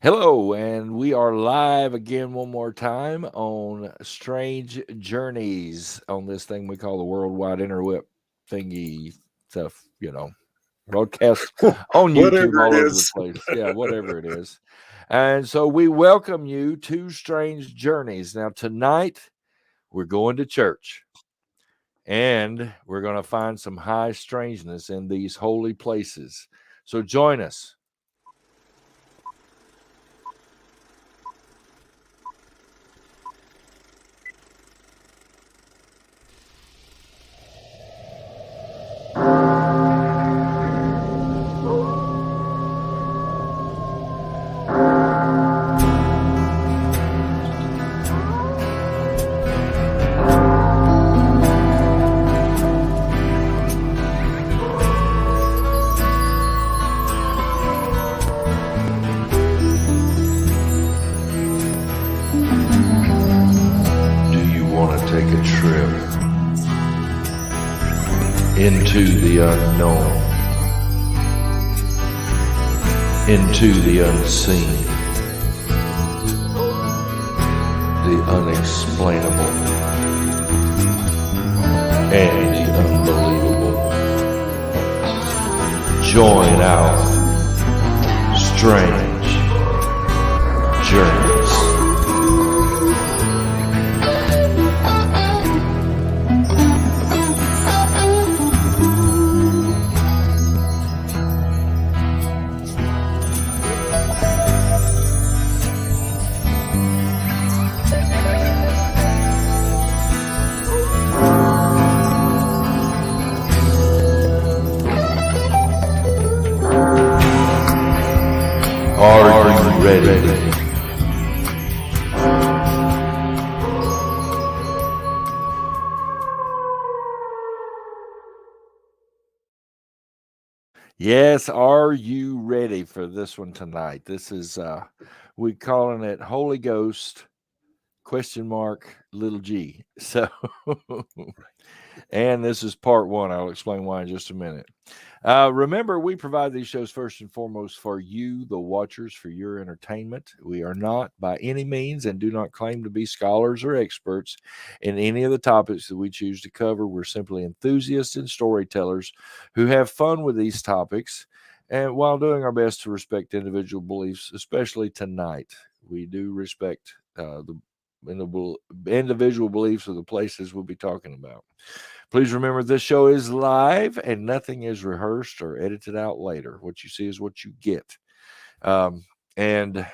Hello, and we are live again one more time on Strange Journeys on this thing we call the Worldwide Interweb thingy stuff, broadcast on YouTube Whatever it all over the is. place. Yeah, whatever it is. And so we welcome you to Strange Journeys. Now, tonight we're going to church and we're going to find some high strangeness in these holy places. So join us. Do you want to take a trip into the unknown, into the unseen, the unexplainable, and the unbelievable? Join our strange journeys. Are you ready? Yes, are you ready for this one tonight? This is we calling it Holy Ghost question mark little g. So and this is part one. I'll explain why in just a minute. Remember, we provide these shows first and foremost for you, the watchers, for your entertainment. We are not by any means and do not claim to be scholars or experts in any of the topics that we choose to cover. We're simply enthusiasts and storytellers who have fun with these topics and while doing our best to respect individual beliefs, especially tonight. We do respect the individual beliefs of the places we'll be talking about. Please remember this show is live and nothing is rehearsed or edited out later. What you see is what you get. And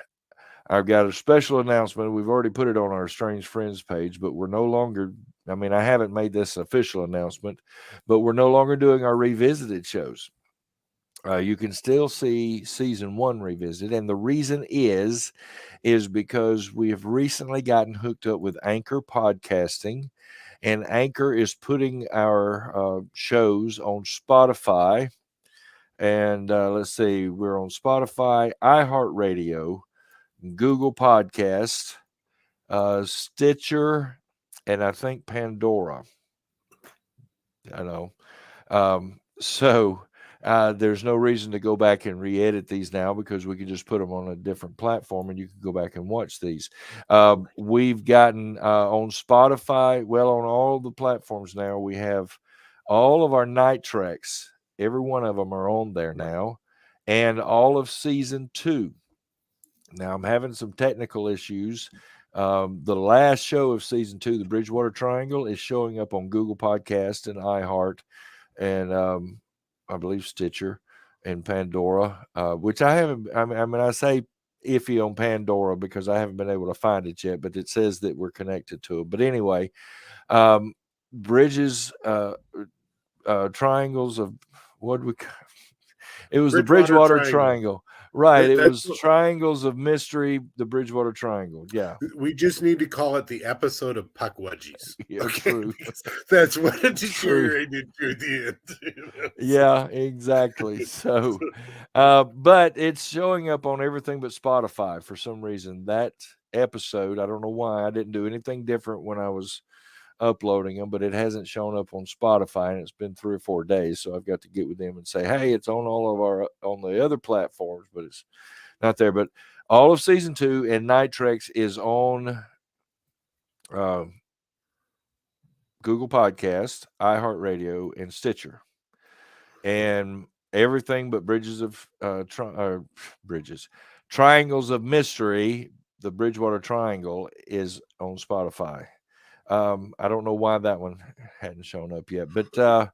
I've got a special announcement. We've already put it on our Strange Friends page, but we're no longer, I haven't made this official announcement, but we're no longer doing our revisited shows. You can still see season one revisited, and the reason is because we have recently gotten hooked up with Anchor Podcasting, and Anchor is putting our shows on Spotify. And let's see, we're on Spotify, iHeartRadio, Google Podcast, Stitcher, and I think Pandora. I know. So there's no reason to go back and re-edit these now because we can just put them on a different platform and you can go back and watch these. We've gotten on Spotify, well, on all the platforms now, we have all of our night tracks. Every one of them are on there now, and all of season two. Now I'm having some technical issues. The last show of season two, the Bridgewater Triangle, is showing up on Google Podcast and iHeart and I believe Stitcher and Pandora, which I haven't. I say iffy on Pandora because I haven't been able to find it yet, but it says that we're connected to it. But anyway, bridges, triangles of what we. It was the Bridgewater Bridgewater Triangle. Triangle, right? It That's was Triangles of Mystery, the Bridgewater Triangle. Yeah, we just need to call it the episode of Puck Wedgies. yeah, Okay, true, that's what it true. deteriorated to the end. Yeah, exactly. So, but it's showing up on everything but Spotify for some reason. That episode, I don't know why. I didn't do anything different when I was uploading them, but it hasn't shown up on Spotify, and it's been 3 or 4 days. So I've got to get with them and say, hey, it's on all of our on the other platforms, but it's not there. But All of season 2 and Nitrex is on Google Podcast, iHeartRadio, and Stitcher. And everything but Triangles of Mystery, the Bridgewater Triangle, is on Spotify. I don't know why that one hadn't shown up yet, but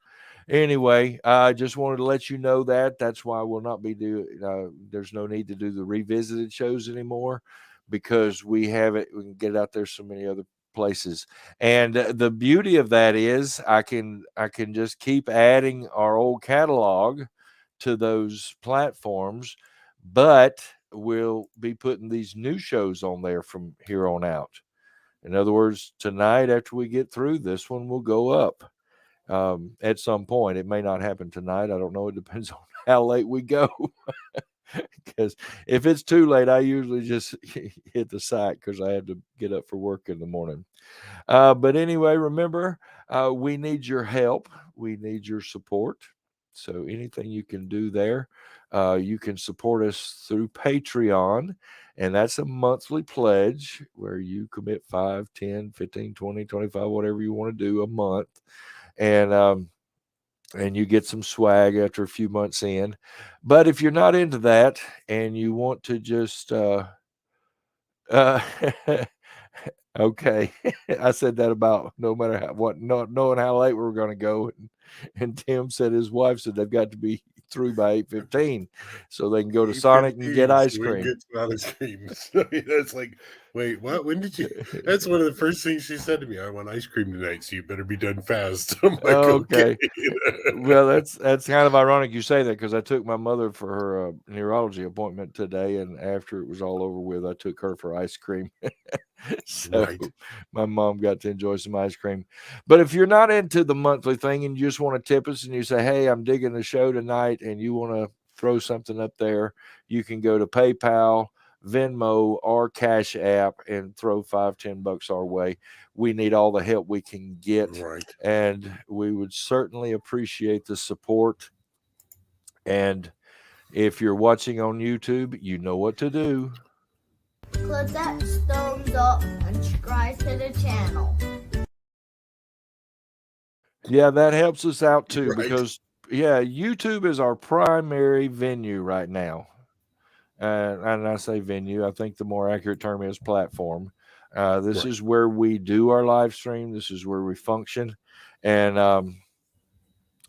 anyway, I just wanted to let you know that. That's why we'll not be there's no need to do the revisited shows anymore, because we have it. We can get it out there so many other places. And the beauty of that is I can just keep adding our old catalog to those platforms, but we'll be putting these new shows on there from here on out. In other words, tonight, after we get through, this one will go up at some point. It may not happen tonight. I don't know. It depends on how late we go. Because if it's too late, I usually just hit the site because I have to get up for work in the morning. But anyway, remember, we need your help. We need your support. So anything you can do there, you can support us through Patreon. And that's a monthly pledge where you commit 5, 10, 15, 20, 25, whatever you want to do a month. And you get some swag after a few months in. But if you're not into that and you want to just okay, I said that about no matter not knowing how late we were going to go, and Tim said his wife said they've got to be through by 8:15 so they can go to Sonic and get ice cream. That's like, wait, what? When did you? That's one of the first things she said to me. I want ice cream tonight, so you better be done fast. I'm like, okay. Well, that's kind of ironic you say that, because I took my mother for her neurology appointment today, and after it was all over with, I took her for ice cream. So my mom got to enjoy some ice cream. But if you're not into the monthly thing and you just want to tip us and you say, hey, I'm digging the show tonight, and you want to throw something up there, you can go to PayPal, Venmo, or Cash App and throw $5-10 our way. We need all the help we can get, and we would certainly appreciate the support. And if you're watching on YouTube, you know what to do. Click that thumbs up and subscribe to the channel. Yeah, that helps us out too, because YouTube is our primary venue right now. And I say venue, I think the more accurate term is platform. This is where we do our live stream. This is where we function. And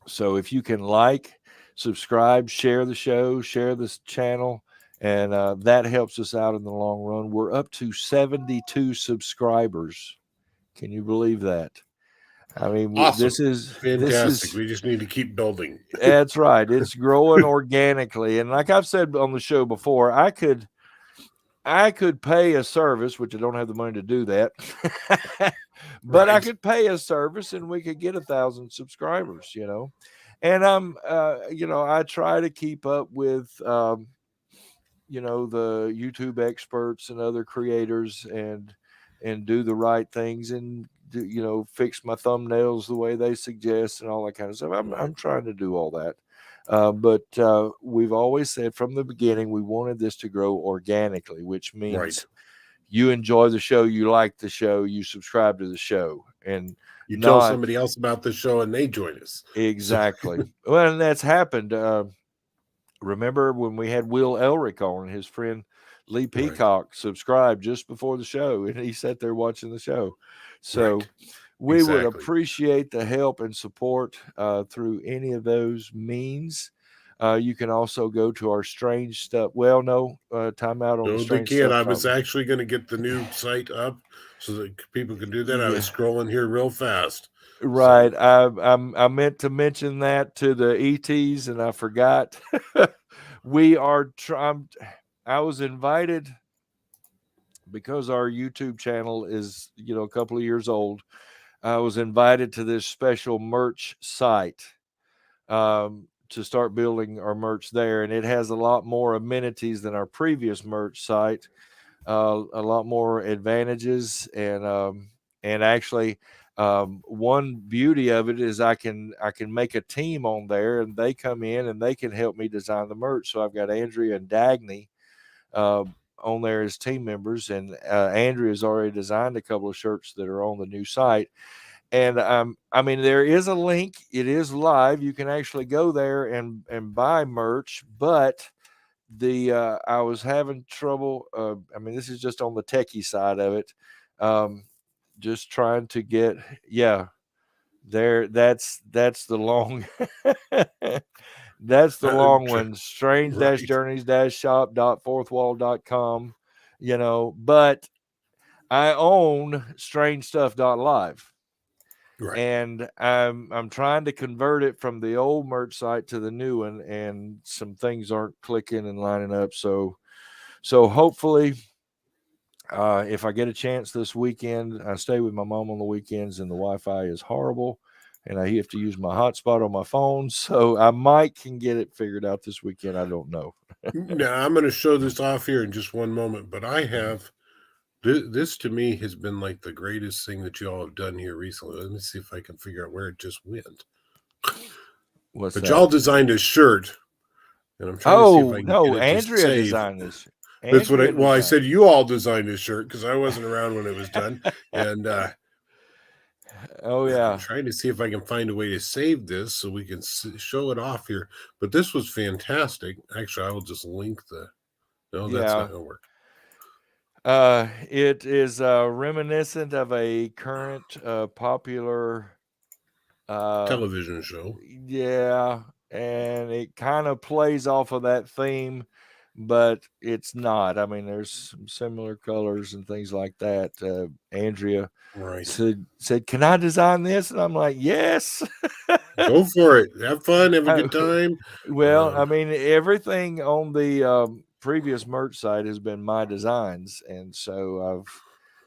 so if you can subscribe, share the show, share this channel, and that helps us out in the long run. We're up to 72 subscribers. Can you believe that? I mean, awesome. This is fantastic. We just need to keep building. That's right. It's growing organically. And like I've said on the show before, I could pay a service, which I don't have the money to do that, but I could pay a service and we could get 1,000 subscribers, And I try to keep up with, the YouTube experts and other creators and do the right things and fix my thumbnails the way they suggest and all that kind of stuff. I'm trying to do all that. But we've always said from the beginning, we wanted this to grow organically, which means you enjoy the show, you like the show, you subscribe to the show, and you tell somebody else about the show and they join us. Exactly. Well, and that's happened. Remember when we had Will Elric on, his friend Lee Peacock subscribed just before the show, and he sat there watching the show. So we would appreciate the help and support through any of those means. You can also go to our Strange Stuff. Well, no, time out on the Strange Stuff. I was actually going to get the new site up so that people can do that. I was scrolling here real fast. Right. So. I meant to mention that to the ETs, and I forgot. We are trying. I was invited because our YouTube channel is, a couple of years old. I was invited to this special merch site to start building our merch there. And it has a lot more amenities than our previous merch site, a lot more advantages. And actually, one beauty of it is I can make a team on there, and they come in and they can help me design the merch. So I've got Andrea and Dagny on there as team members, and Andrea has already designed a couple of shirts that are on the new site. And I mean, there is a link. It is live. You can actually go there and buy merch. But I was having trouble. I mean, this is just on the techie side of it. Just trying to get there. That's the long. That's the long one. Strange-journeys-shop.fourthwall.com. But I own strangestuff.live. Right. And I'm trying to convert it from the old merch site to the new one, and some things aren't clicking and lining up. So hopefully, if I get a chance this weekend, I stay with my mom on the weekends, and the Wi-Fi is horrible, and I have to use my hotspot on my phone. So I might can get it figured out this weekend. I don't know. Now I'm going to show this off here in just one moment, but I have. This to me has been like the greatest thing that you all have done here recently. Let me see if I can figure out where it just went. What's but that? y'all designed a shirt, and I'm trying to see if I can no, get it to Andrea save. designed this. That's what Andrea I designed. said. You all designed this shirt because I wasn't around when it was done, and oh yeah, I'm trying to see if I can find a way to save this so we can show it off here. But this was fantastic. Actually, I will just link the. No, that's not gonna work. It is reminiscent of a current popular Television show. Yeah, and it kind of plays off of that theme, but it's not. I mean, there's some similar colors and things like that. Andrea said, "Can I design this?" And I'm like, "Yes." Go for it. Have fun. Have a good time. Well, I mean, everything on the previous merch site has been my designs, and so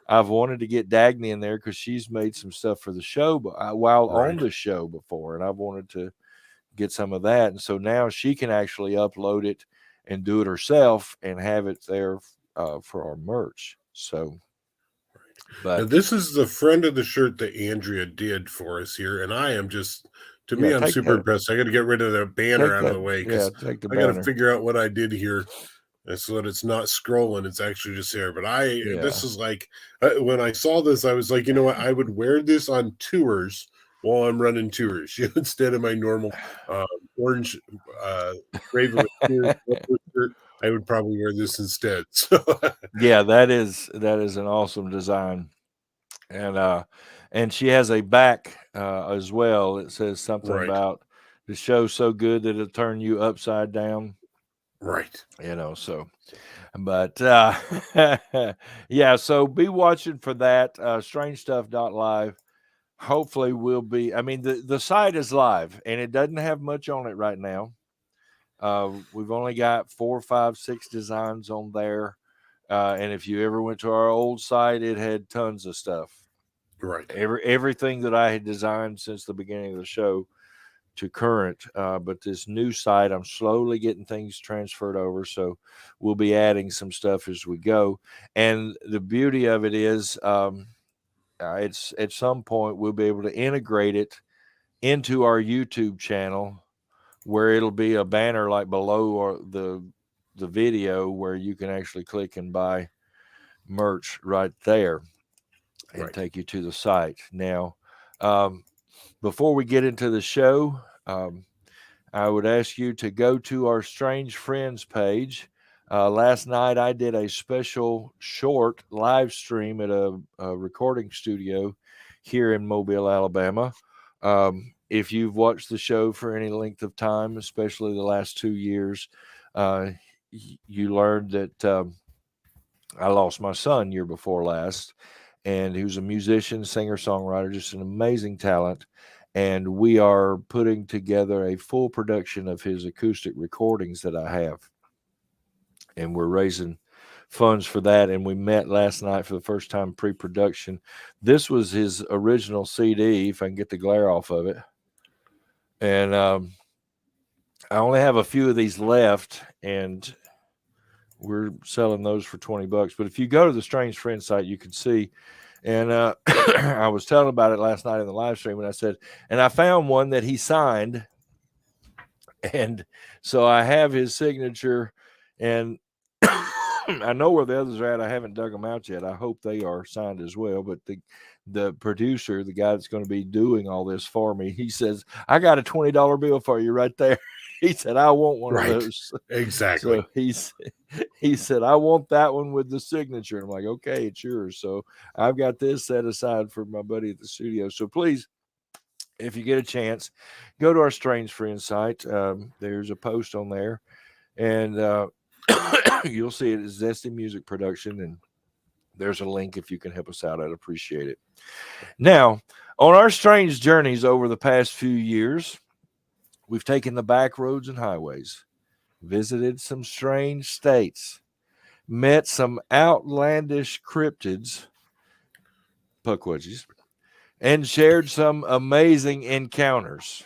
I've wanted to get Dagny in there because she's made some stuff for the show, but while on the show before, and I've wanted to get some of that, and so now she can actually upload it and do it herself and have it there for our merch. So, but now this is the front of the shirt that Andrea did for us here, and I am just. To me, I'm super impressed. I got to get rid of the banner out of the way because I got to figure out what I did here so that it's not scrolling. It's actually just here. But this is like, when I saw this, I was like, you know what? I would wear this on tours while I'm running tours instead of my normal orange Raven shirt. I would probably wear this instead. So yeah, that is an awesome design. And she has a back as well. It says something about the show's so good that it'll turn you upside down. Right. So, but yeah, so be watching for that. Strangestuff.live. Hopefully we'll be, I mean, the site is live and it doesn't have much on it right now. We've only got 4, 5, 6 designs on there. And if you ever went to our old site, it had tons of stuff. Right. Everything that I had designed since the beginning of the show to current. But this new site, I'm slowly getting things transferred over. So we'll be adding some stuff as we go. And the beauty of it is it's at some point we'll be able to integrate it into our YouTube channel where it'll be a banner like below or the video where you can actually click and buy merch right there and take you to the site. Now, before we get into the show, I would ask you to go to our Strange Friends page. Last night I did a special short live stream at a recording studio here in Mobile, Alabama. If you've watched the show for any length of time, especially the last 2 years, you learned that I lost my son year before last, and he was a musician, singer, songwriter, just an amazing talent. And we are putting together a full production of his acoustic recordings that I have. And we're raising funds for that. And we met last night for the first time pre-production. This was his original CD, if I can get the glare off of it. And I only have a few of these left, and we're selling those for $20. But if you go to the Strange Friends site, you can see. And I was telling about it last night in the live stream, and I said, and I found one that he signed. And so I have his signature, and I know where the others are at. I haven't dug them out yet. I hope they are signed as well. But the producer, the guy that's going to be doing all this for me, he says, I got a $20 bill for you right there. He said, I want one of those. Exactly. So he said, I want that one with the signature. I'm like, okay, it's yours. So I've got this set aside for my buddy at the studio. So please, if you get a chance, go to our Strange Friends site. There's a post on there, and you'll see it is Zesty Music Production, and there's a link if you can help us out. I'd appreciate it. Now, on our strange journeys over the past few years, we've taken the back roads and highways, visited some strange states, met some outlandish cryptids, Pukwudgies, and shared some amazing encounters.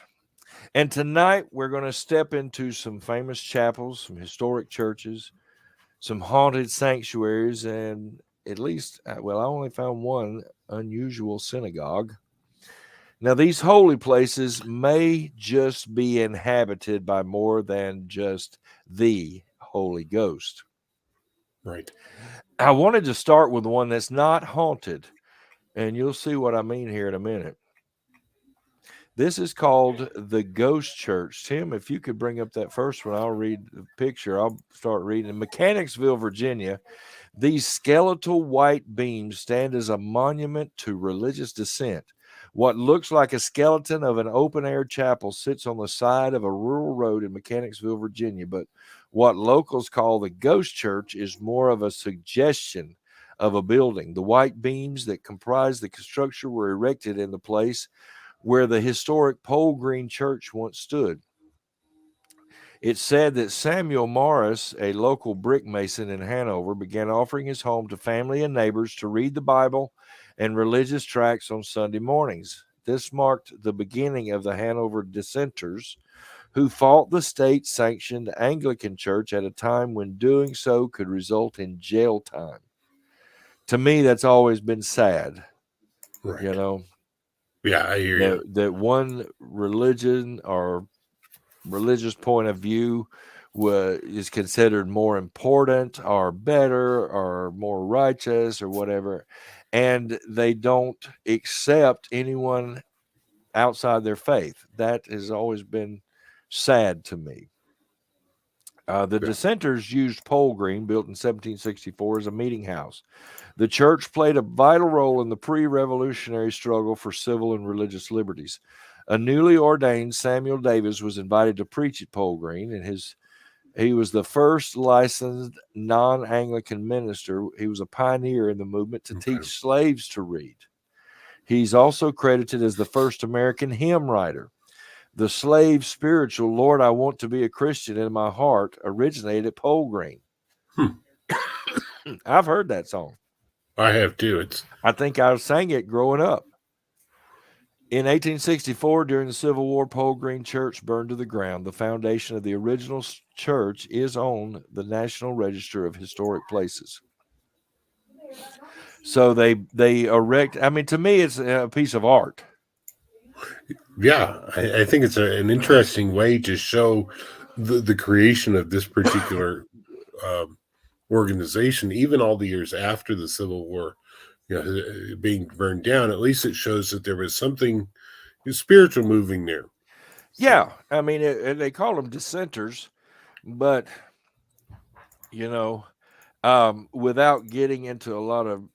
And tonight we're going to step into some famous chapels, some historic churches, some haunted sanctuaries, and at least, well, I only found one unusual synagogue. Now, these holy places may just be inhabited by more than just the Holy Ghost. Right. I wanted to start with one that's not haunted, and you'll see what I mean here in a minute. This is called the Ghost Church. Tim, if you could bring up that first one, I'll read the picture. I'll start reading. In Mechanicsville, Virginia, these skeletal white beams stand as a monument to religious descent. What looks like a skeleton of an open-air chapel sits on the side of a rural road in Mechanicsville, Virginia, but what locals call the Ghost Church is more of a suggestion of a building. The white beams that comprise the structure were erected in the place where the historic Pole Green Church once stood. It's said that Samuel Morris, a local brick mason in Hanover, began offering his home to family and neighbors to read the Bible and religious tracts on Sunday mornings. This marked the beginning of the Hanover dissenters, who fought the state-sanctioned Anglican Church at a time when doing so could result in jail time. To me, that's always been sad. Right. You know? Yeah, I hear you. That one religion or religious point of view is considered more important or better or more righteous or whatever, and they don't accept anyone outside their faith. That has always been sad to me. The dissenters used Pole Green, built in 1764, as a meeting house. The church played a vital role in the pre-revolutionary struggle for civil and religious liberties. A newly ordained Samuel Davis was invited to preach at Pole Green, and he was the first licensed non-Anglican minister. He was a pioneer in the movement to teach slaves to read. He's also credited as the first American hymn writer. The slave spiritual, Lord, I Want to Be a Christian in My Heart, originated at Pole Green. I've heard that song. I have too. I think I sang it growing up. In 1864, during the Civil War, Pole Green Church burned to the ground. The foundation of the original church is on the National Register of Historic Places. So they erect, I mean, to me, it's a piece of art. Yeah, I think it's an interesting way to show the creation of this particular organization, even all the years after the Civil War, being burned down. At least it shows that there was something spiritual moving there. Yeah, I mean, they call them dissenters, but without getting into a lot of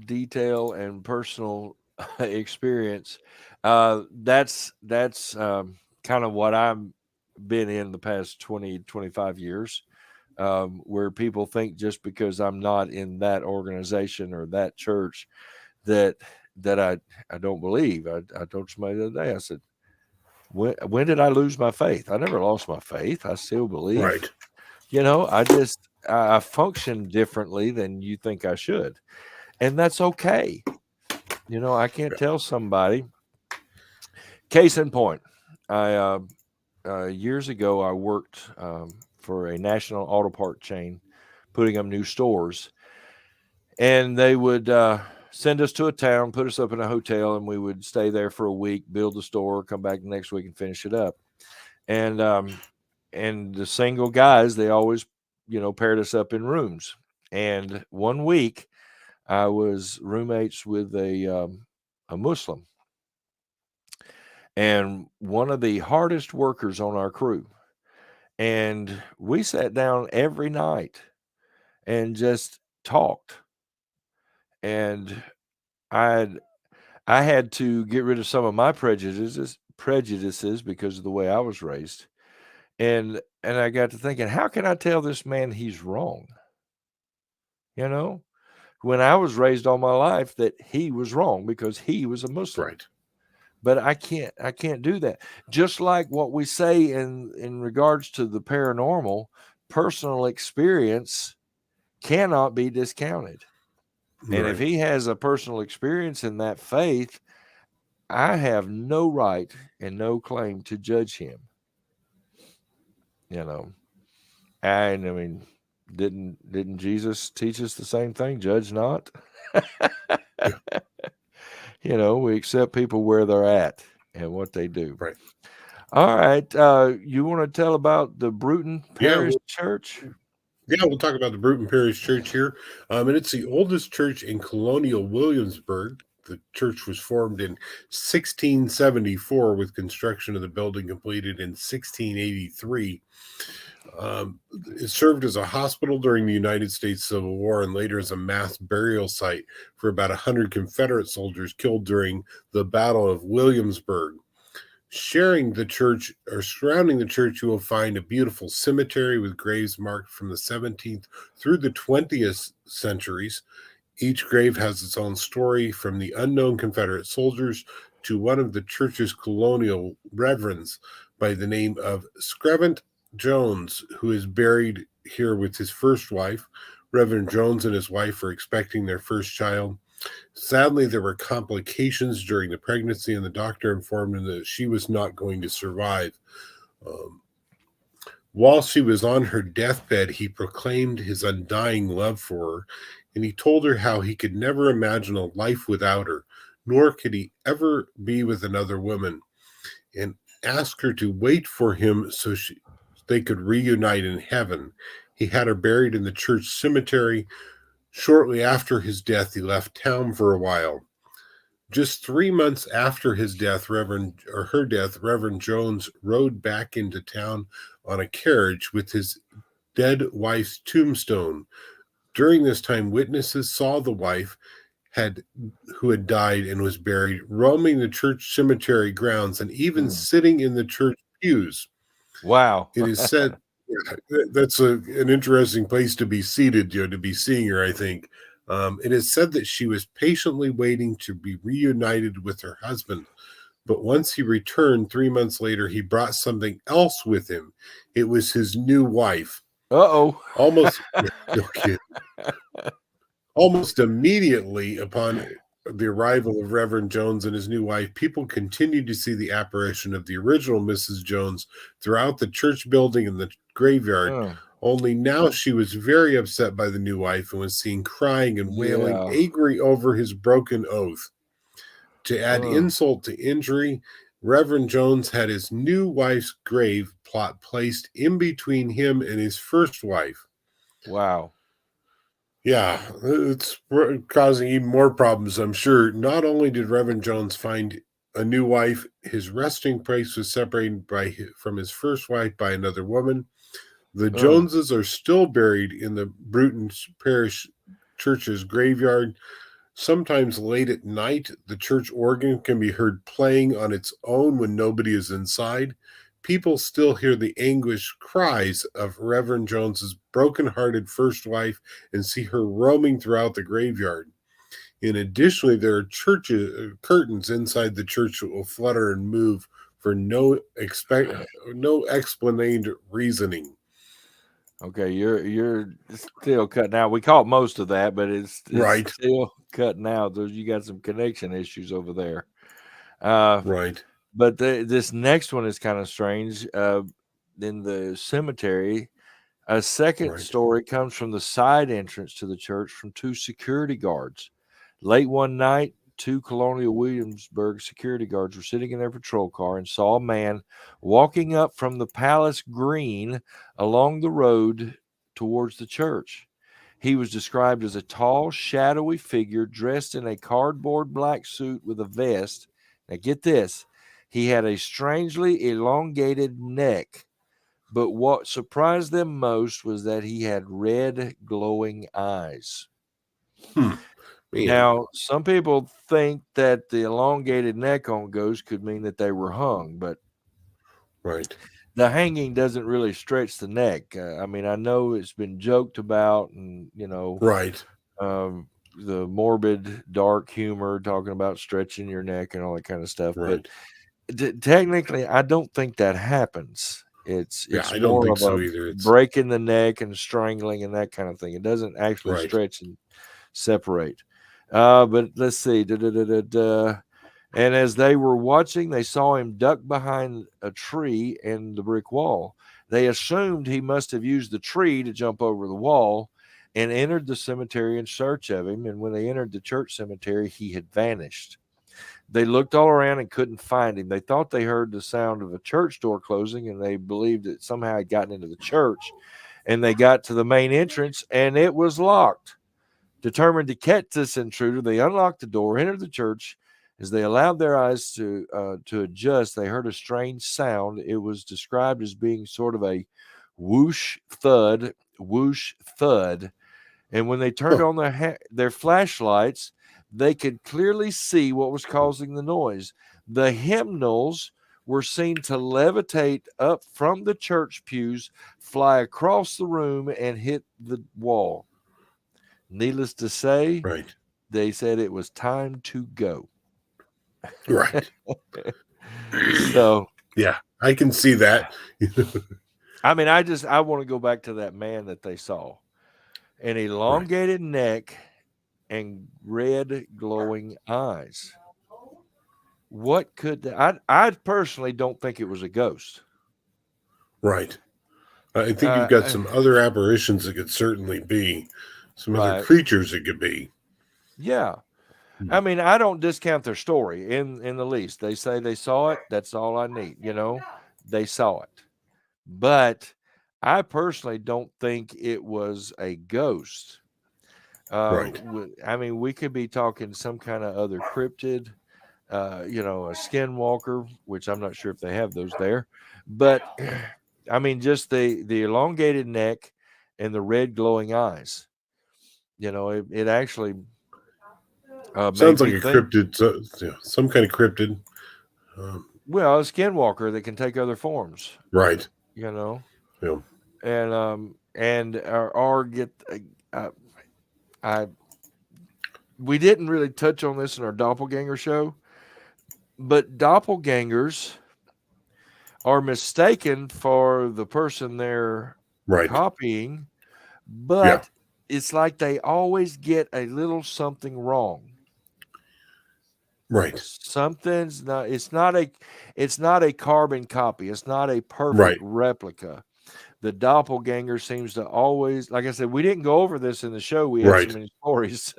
detail and personal experience, that's kind of what I've been in the past 20-25 years, where people think just because I'm not in that organization or that church that I don't believe. I told somebody the other day, I said, when did I lose my faith? I never lost my faith. I still believe. Right. I function differently than you think I should, and that's okay. I can't tell somebody. Case in point, years ago I worked for a national auto part chain, putting up new stores, and they would send us to a town, put us up in a hotel, and we would stay there for a week, build the store, come back the next week and finish it up. And the single guys, they always, paired us up in rooms. And one week, I was roommates with a Muslim, and one of the hardest workers on our crew. And we sat down every night and just talked. And I had to get rid of some of my prejudices because of the way I was raised. And I got to thinking, how can I tell this man he's wrong? You know, when I was raised all my life that he was wrong because he was a Muslim. Right. But I can't do that. Just like what we say in regards to the paranormal, personal experience cannot be discounted. And if he has a personal experience in that faith, I have no right and no claim to judge him. You know, and I mean, didn't Jesus teach us the same thing? Judge not. You know, we accept people where they're at and what they do. Right. All right. You want to tell about the Bruton Parish Church? Yeah, we'll talk about the Bruton Parish Church here. And it's the oldest church in colonial Williamsburg. The church was formed in 1674 with construction of the building completed in 1683. It served as a hospital during the United States Civil War and later as a mass burial site for about 100 Confederate soldiers killed during the Battle of Williamsburg. Sharing the church or surrounding the church, you will find a beautiful cemetery with graves marked from the 17th through the 20th centuries. Each grave has its own story, from the unknown Confederate soldiers to one of the church's colonial reverends by the name of Scrivent Jones, who is buried here with his first wife. Reverend Jones and his wife are expecting their first child. Sadly, there were complications during the pregnancy, and the doctor informed him that she was not going to survive. While she was on her deathbed, he proclaimed his undying love for her, and he told her how he could never imagine a life without her, nor could he ever be with another woman, and asked her to wait for him so they could reunite in heaven. He had her buried in the church cemetery. Shortly after his death, he left town for a while. Just 3 months after his death, Reverend Jones rode back into town on a carriage with his dead wife's tombstone. During this time, witnesses saw the wife who had died and was buried, roaming the church cemetery grounds and even sitting in the church pews. Wow. It is said that's an interesting place to be seated, to be seeing her, I think. It is said that she was patiently waiting to be reunited with her husband. But once he returned 3 months later, he brought something else with him. It was his new wife. Uh-oh. Almost immediately upon the arrival of Reverend Jones and his new wife, people continued to see the apparition of the original Mrs. Jones throughout the church building and the graveyard. Only now she was very upset by the new wife and was seen crying and wailing, angry over his broken oath. To add insult to injury, Reverend Jones had his new wife's grave plot placed in between him and his first wife. Wow. Yeah, it's causing even more problems, I'm sure. Not only did Reverend Jones find a new wife, his resting place was separated from his first wife by another woman. The Joneses are still buried in the Bruton Parish Church's graveyard. Sometimes late at night, the church organ can be heard playing on its own when nobody is inside. People still hear the anguished cries of Reverend Jones's broken-hearted first wife and see her roaming throughout the graveyard. And additionally, there are curtains inside the church that will flutter and move for no explained reasoning. Okay, you're still cutting out. We caught most of that, but it's right. Still cutting out. You got some connection issues over there. Right. But this next one is kind of strange. In the cemetery, a second story comes from the side entrance to the church from two security guards. Late one night, two Colonial Williamsburg security guards were sitting in their patrol car and saw a man walking up from the Palace Green along the road towards the church. He was described as a tall, shadowy figure dressed in a cardboard black suit with a vest. Now, get this. He had a strangely elongated neck, but what surprised them most was that he had red, glowing eyes. Now, some people think that the elongated neck on ghosts could mean that they were hung, but the hanging doesn't really stretch the neck. I mean, I know it's been joked about, and the morbid, dark humor talking about stretching your neck and all that kind of stuff. But technically, I don't think that happens. It's more of a breaking the neck and strangling and that kind of thing. It doesn't actually stretch and separate. But let's see. And as they were watching, they saw him duck behind a tree and the brick wall. They assumed he must have used the tree to jump over the wall and entered the cemetery in search of him. And when they entered the church cemetery, he had vanished. They looked all around and couldn't find him. They thought they heard the sound of a church door closing, and they believed that somehow he'd gotten into the church. And they got to the main entrance, and it was locked. Determined to catch this intruder, they unlocked the door, entered the church. As they allowed their eyes to adjust, they heard a strange sound. It was described as being sort of a whoosh thud. And when they turned on their flashlights, they could clearly see what was causing the noise. The hymnals were seen to levitate up from the church pews, fly across the room, and hit the wall. Needless to say, they said it was time to go. So, yeah, I can see that. I mean, I want to go back to that man that they saw. An elongated neck and red glowing eyes. What could I personally don't think it was a ghost. I think you've got some other apparitions that could certainly be. Some other creatures it could be. Yeah. I mean, I don't discount their story in the least. They say they saw it. That's all I need. They saw it. But I personally don't think it was a ghost. I mean, we could be talking some kind of other cryptid, a skinwalker, which I'm not sure if they have those there. But, I mean, just the elongated neck and the red glowing eyes. It actually sounds like a cryptid, some kind of cryptid. Well, a skinwalker that can take other forms, Yeah. And or get. We didn't really touch on this in our doppelganger show, but doppelgangers are mistaken for the person they're copying, but it's like they always get a little something wrong. Something's not. It's not a carbon copy. It's not a perfect replica. The doppelganger seems to always, like I said, we didn't go over this in the show. We had so many stories.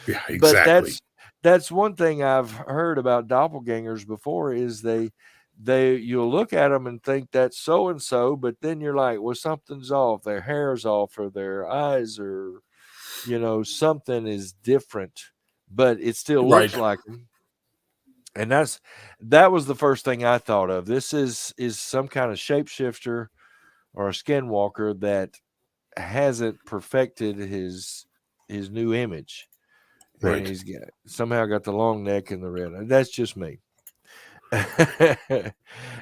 Yeah, exactly. But that's one thing I've heard about doppelgangers before is you'll look at them and think that's so and so, but then you're like, well, something's off. Their hair's off, or their eyes, or something is different, but it still looks like them. And that was the first thing I thought of. This is some kind of shapeshifter or a skinwalker that hasn't perfected his new image. And he's somehow got the long neck and the red. That's just me.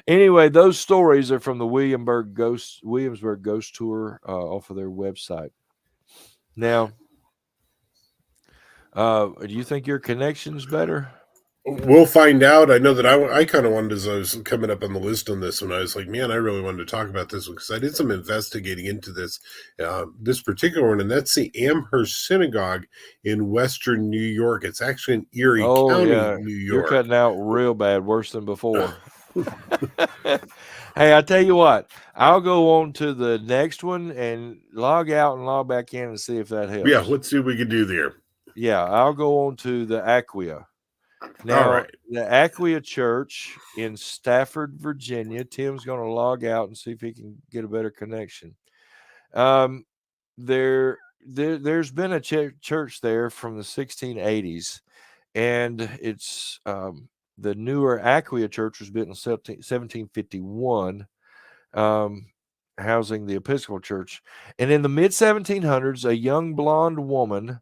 Anyway, those stories are from the Williamsburg Ghost Tour off of their website. Now, do you think your connection's better? We'll find out. I know that I kind of wanted, as I was coming up on the list on this one, I was like, man, I really wanted to talk about this one because I did some investigating into this particular one, and that's the Amherst Synagogue in Western New York. It's actually in Erie County, New York. You're cutting out real bad, worse than before. Hey, I tell you what, I'll go on to the next one and log out and log back in and see if that helps. Yeah, let's see what we can do there. Yeah, I'll go on to the Aquia. Now, the Aquia Church in Stafford, Virginia. Tim's going to log out and see if he can get a better connection. There there's been a church there from the 1680s, and it's the newer Aquia Church was built in 1751, housing the Episcopal Church. And in the mid 1700s, a young blonde woman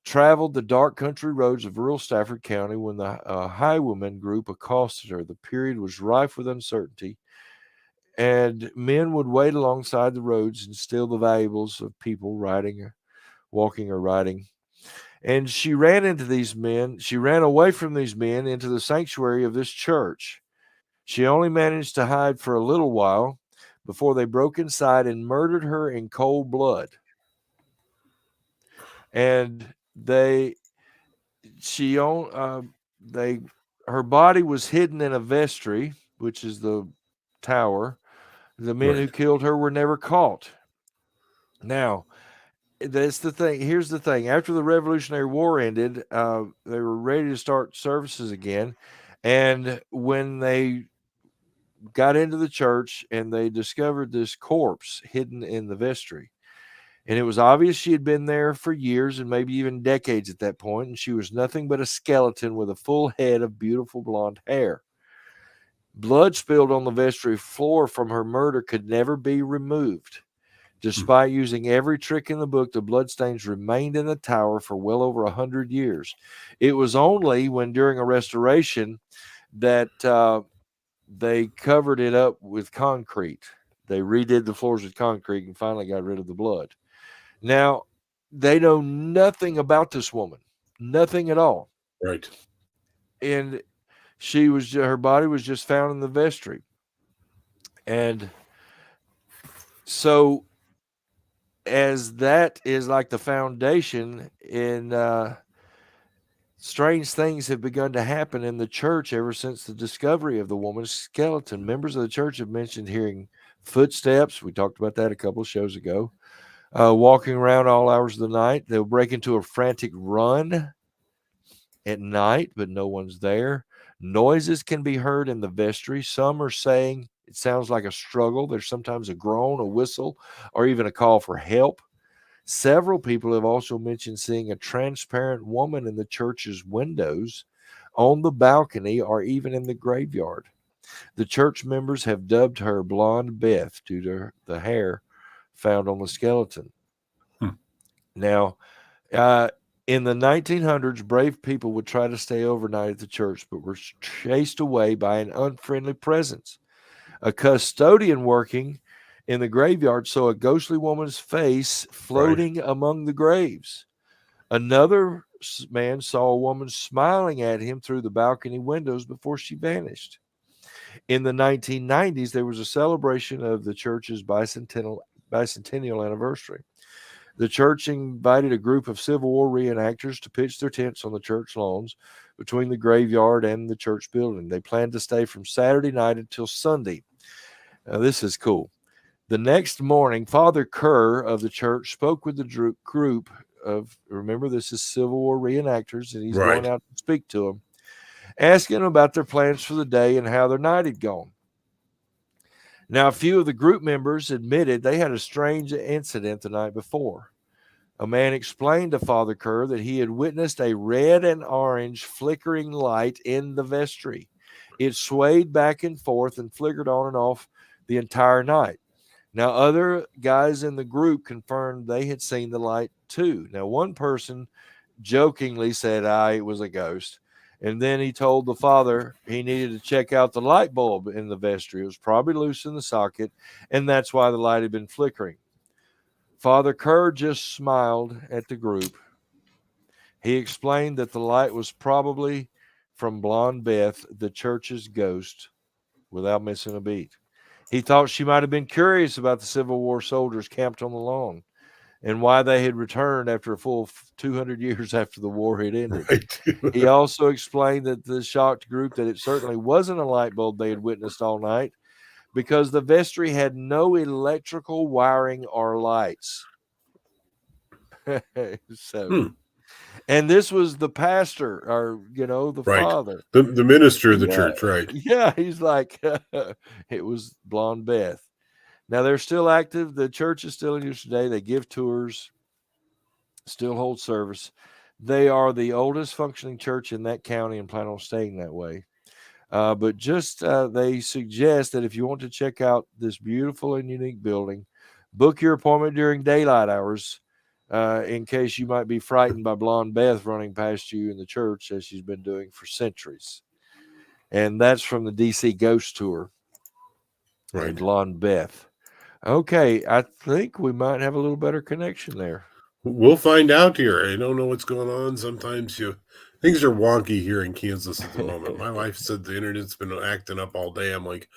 traveled the dark country roads of rural Stafford County when the highwayman group accosted her. The period was rife with uncertainty, and men would wait alongside the roads and steal the valuables of people walking or riding. And she ran into these men. She ran away from these men into the sanctuary of this church. She only managed to hide for a little while before they broke inside and murdered her in cold blood. And her body was hidden in a vestry, which is the tower. The men who killed her were never caught. Now, that's the thing. Here's the thing. After the Revolutionary War ended, they were ready to start services again. And when they got into the church and they discovered this corpse hidden in the vestry, and it was obvious she had been there for years and maybe even decades at that point, and she was nothing but a skeleton with a full head of beautiful blonde hair. Blood spilled on the vestry floor from her murder could never be removed. Despite using every trick in the book, the bloodstains remained in the tower for well over 100 years. It was only when during a restoration that they covered it up with concrete. They redid the floors with concrete and finally got rid of the blood. Now, they know nothing about this woman, nothing at all. Right. And her body was just found in the vestry. And so, as that is like the foundation, strange things have begun to happen in the church ever since the discovery of the woman's skeleton. Members of the church have mentioned hearing footsteps. We talked about that a couple of shows ago. Walking around all hours of the night. They'll break into a frantic run at night, but no one's there. Noises can be heard in the vestry. Some are saying it sounds like a struggle. There's sometimes a groan, a whistle, or even a call for help. Several people have also mentioned seeing a transparent woman in the church's windows, on the balcony, or even in the graveyard. The church members have dubbed her Blonde Beth due to the hair found on the skeleton. Now, in the 1900s, brave people would try to stay overnight at the church, but were chased away by an unfriendly presence. A custodian working in the graveyard saw a ghostly woman's face floating among the graves. Another man saw a woman smiling at him through the balcony windows before she vanished. In the 1990s, there was a celebration of the church's bicentennial anniversary. The church invited a group of Civil War reenactors to pitch their tents on the church lawns between the graveyard and the church building. They planned to stay from Saturday night until Sunday. Now, this is cool. The next morning, Father Kerr of the church spoke with the group of, remember, this is Civil War reenactors, and he's going out to speak to them, asking them about their plans for the day and how their night had gone. Now, a few of the group members admitted they had a strange incident the night before. A man explained to Father Kerr that he had witnessed a red and orange flickering light in the vestry. It swayed back and forth and flickered on and off the entire night. Now, other guys in the group confirmed they had seen the light too. Now, one person jokingly said, it was a ghost. And then he told the father he needed to check out the light bulb in the vestry. It was probably loose in the socket, and that's why the light had been flickering. Father Kerr just smiled at the group. He explained that the light was probably from Blonde Beth, the church's ghost, without missing a beat. He thought she might have been curious about the Civil War soldiers camped on the lawn and why they had returned after a full 200 years after the war had ended. He also explained that the shocked group that it certainly wasn't a light bulb they had witnessed all night, because the vestry had no electrical wiring or lights. And this was the pastor, or, the father. The minister of the church, right? Yeah, he's like, it was Blonde Beth. Now, they're still active. The church is still in use today. They give tours. still hold service. They are the oldest functioning church in that county and plan on staying that way. But just they suggest that if you want to check out this beautiful and unique building, book your appointment during daylight hours in case you might be frightened by Blonde Beth running past you in the church, as she's been doing for centuries. And that's from the DC Ghost Tour. Right. And Blonde Beth. Okay, I think we might have a little better connection there. We'll find out here. I don't know what's going on. Sometimes things are wonky here in Kansas at the moment. My wife said the internet's been acting up all day. I'm like,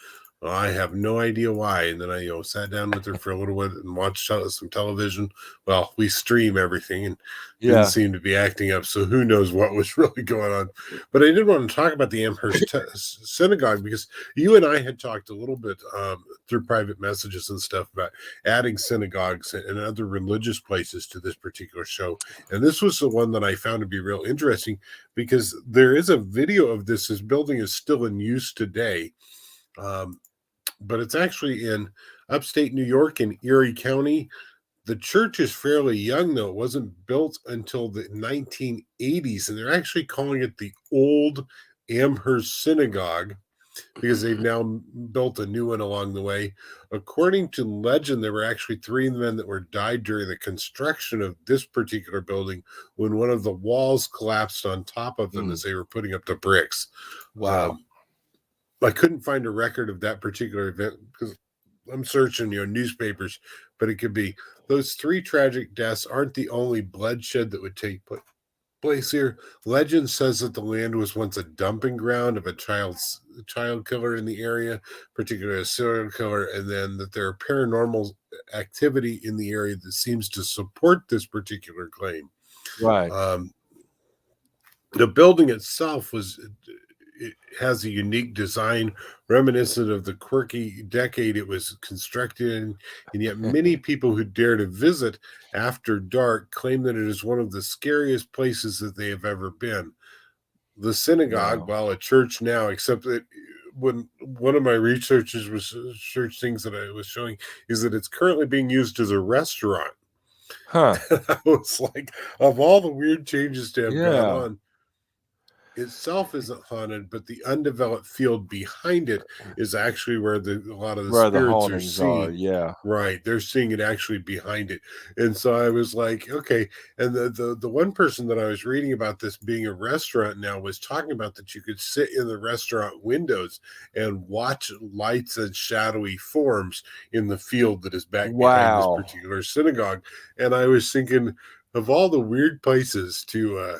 well, I have no idea why. And then I sat down with her for a little bit and watched some television. Well, we stream everything and didn't seem to be acting up. So who knows what was really going on. But I did want to talk about the Amherst Synagogue, because you and I had talked a little bit through private messages and stuff about adding synagogues and other religious places to this particular show. And this was the one that I found to be real interesting, because there is a video of this. This building is still in use today. But it's actually in upstate New York in Erie County. The church is fairly young, though. It wasn't built until the 1980s, and they're actually calling it the Old Amherst Synagogue because they've now built a new one along the way. According to legend, there were actually 3 men that died during the construction of this particular building when one of the walls collapsed on top of them as they were putting up the bricks. Wow. I couldn't find a record of that particular event because I'm searching, newspapers, but it could be. Those 3 tragic deaths aren't the only bloodshed that would take place here. Legend says that the land was once a dumping ground of a child killer in the area, particularly a serial killer, and then that there are paranormal activity in the area that seems to support this particular claim. Right. The building itself it has a unique design reminiscent of the quirky decade it was constructed in, and yet many people who dare to visit after dark claim that it is one of the scariest places that they have ever been. The synagogue, while a church now, except that when one of my research things that I was showing is that it's currently being used as a restaurant. Huh. I was like, of all the weird changes to have gone on, itself isn't haunted, but the undeveloped field behind it is actually where a lot of the spirits are seen. Yeah, right. They're seeing it actually behind it. And so I was like, okay. And the one person that I was reading about this being a restaurant now was talking about that you could sit in the restaurant windows and watch lights and shadowy forms in the field that is back behind this particular synagogue. And I was thinking, of all the weird places to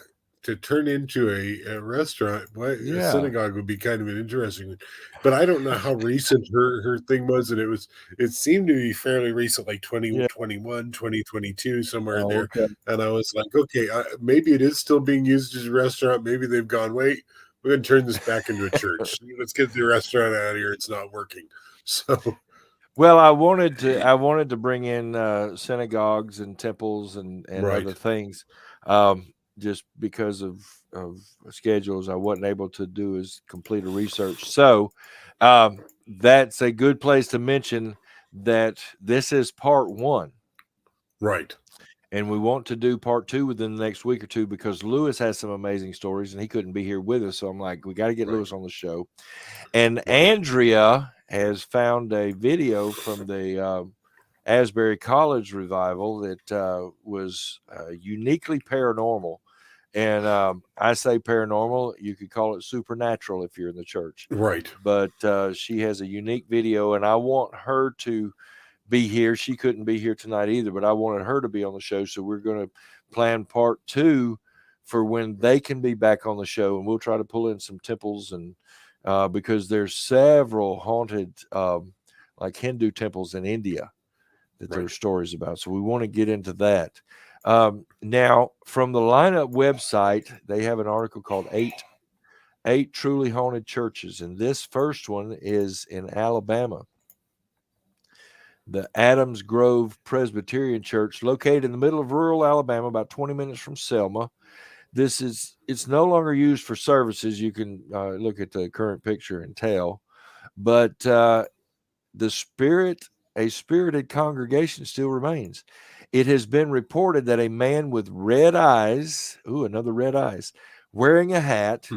turn into a restaurant, a synagogue would be kind of an interesting one. But I don't know how recent her thing was, and it seemed to be fairly recent, like 2021, 2022, somewhere in there. Okay. And I was like, okay, maybe it is still being used as a restaurant. Maybe they've gone, wait, we're going to turn this back into a church. Let's get the restaurant out of here. It's not working. So. Well, I wanted to bring in synagogues and temples and other things. Just because of schedules, I wasn't able to do is complete a research. So that's a good place to mention that this is part 1. Right. And we want to do part 2 within the next week or 2 because Lewis has some amazing stories and he couldn't be here with us. So I'm like, we got to get Lewis on the show. And Andrea has found a video from the Asbury College revival that was uniquely paranormal. And I say paranormal, you could call it supernatural if you're in the church. Right. But she has a unique video, and I want her to be here. She couldn't be here tonight either, but I wanted her to be on the show. So we're going to plan part 2 for when they can be back on the show. And we'll try to pull in some temples and because there's several haunted like Hindu temples in India that there are stories about. So we want to get into that. Now, from the Lineup website, they have an article called Eight Truly Haunted Churches. And this first one is in Alabama. The Adams Grove Presbyterian Church, located in the middle of rural Alabama, about 20 minutes from Selma. It's no longer used for services. You can look at the current picture and tell. But a spirited congregation still remains. It has been reported that a man with red eyes, another red eyes, wearing a hat,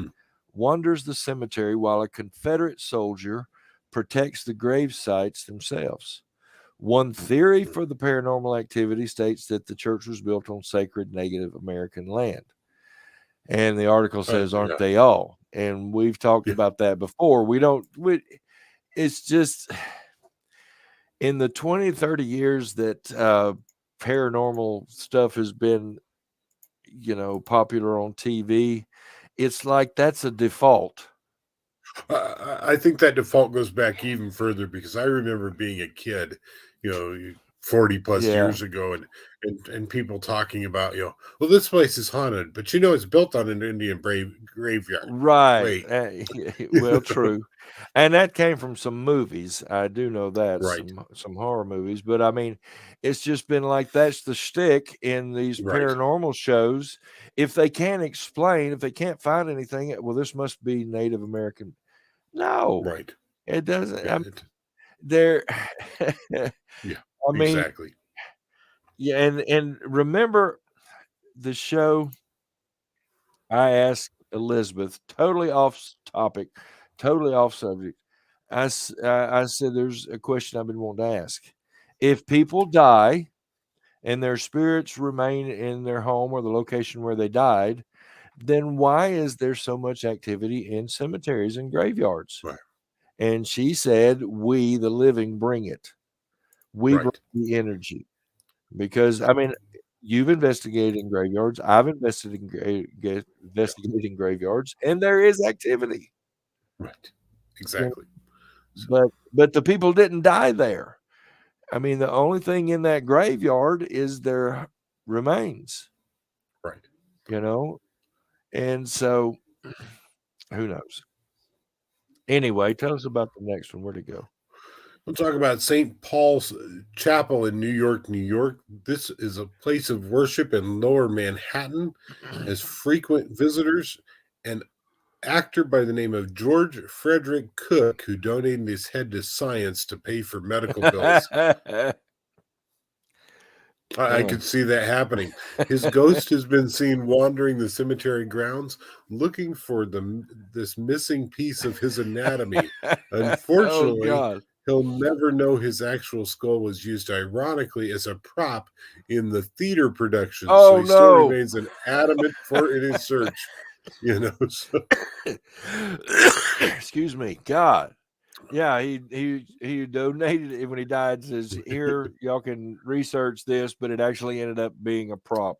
wanders the cemetery while a Confederate soldier protects the grave sites themselves. One theory for the paranormal activity states that the church was built on sacred Native American land. And the article says, aren't they all? And we've talked about that before. It's just in the 20, 30 years that paranormal stuff has been, popular on TV, it's like that's a default. I think that default goes back even further, because I remember being a kid, 40 plus years ago, and people talking about, well, this place is haunted, but it's built on an Indian graveyard. Right. Well, true. And that came from some movies. I do know that, right. some horror movies, but I mean, it's just been like, that's the shtick in these paranormal shows. If they can't explain, if they can't find anything, well, this must be Native American. No, right. It doesn't. Yeah, there. I mean, exactly. Yeah. And remember the show, I asked Elizabeth, totally off topic, totally off subject. I said, there's a question I've been wanting to ask. If people die and their spirits remain in their home or the location where they died, then why is there so much activity in cemeteries and graveyards? Right. And she said, we, the living, bring it. We bring the energy. Because, I mean, you've investigated in graveyards. I've investigated in graveyards, and there is activity. Right. Exactly. But the people didn't die there. I mean, the only thing in that graveyard is their remains. Right. And so who knows? Anyway, tell us about the next one. Where'd it go? I'm talking about St. Paul's Chapel in New York, New York. This is a place of worship in Lower Manhattan, has frequent visitors. An actor by the name of George Frederick Cook, who donated his head to science to pay for medical bills. I could see that happening. His ghost has been seen wandering the cemetery grounds, looking for this missing piece of his anatomy. Unfortunately, he'll never know his actual skull was used, ironically, as a prop in the theater production. So he still remains an adamant in his search. So. Excuse me, God. Yeah, he donated it when he died. Says, here, y'all can research this, but it actually ended up being a prop.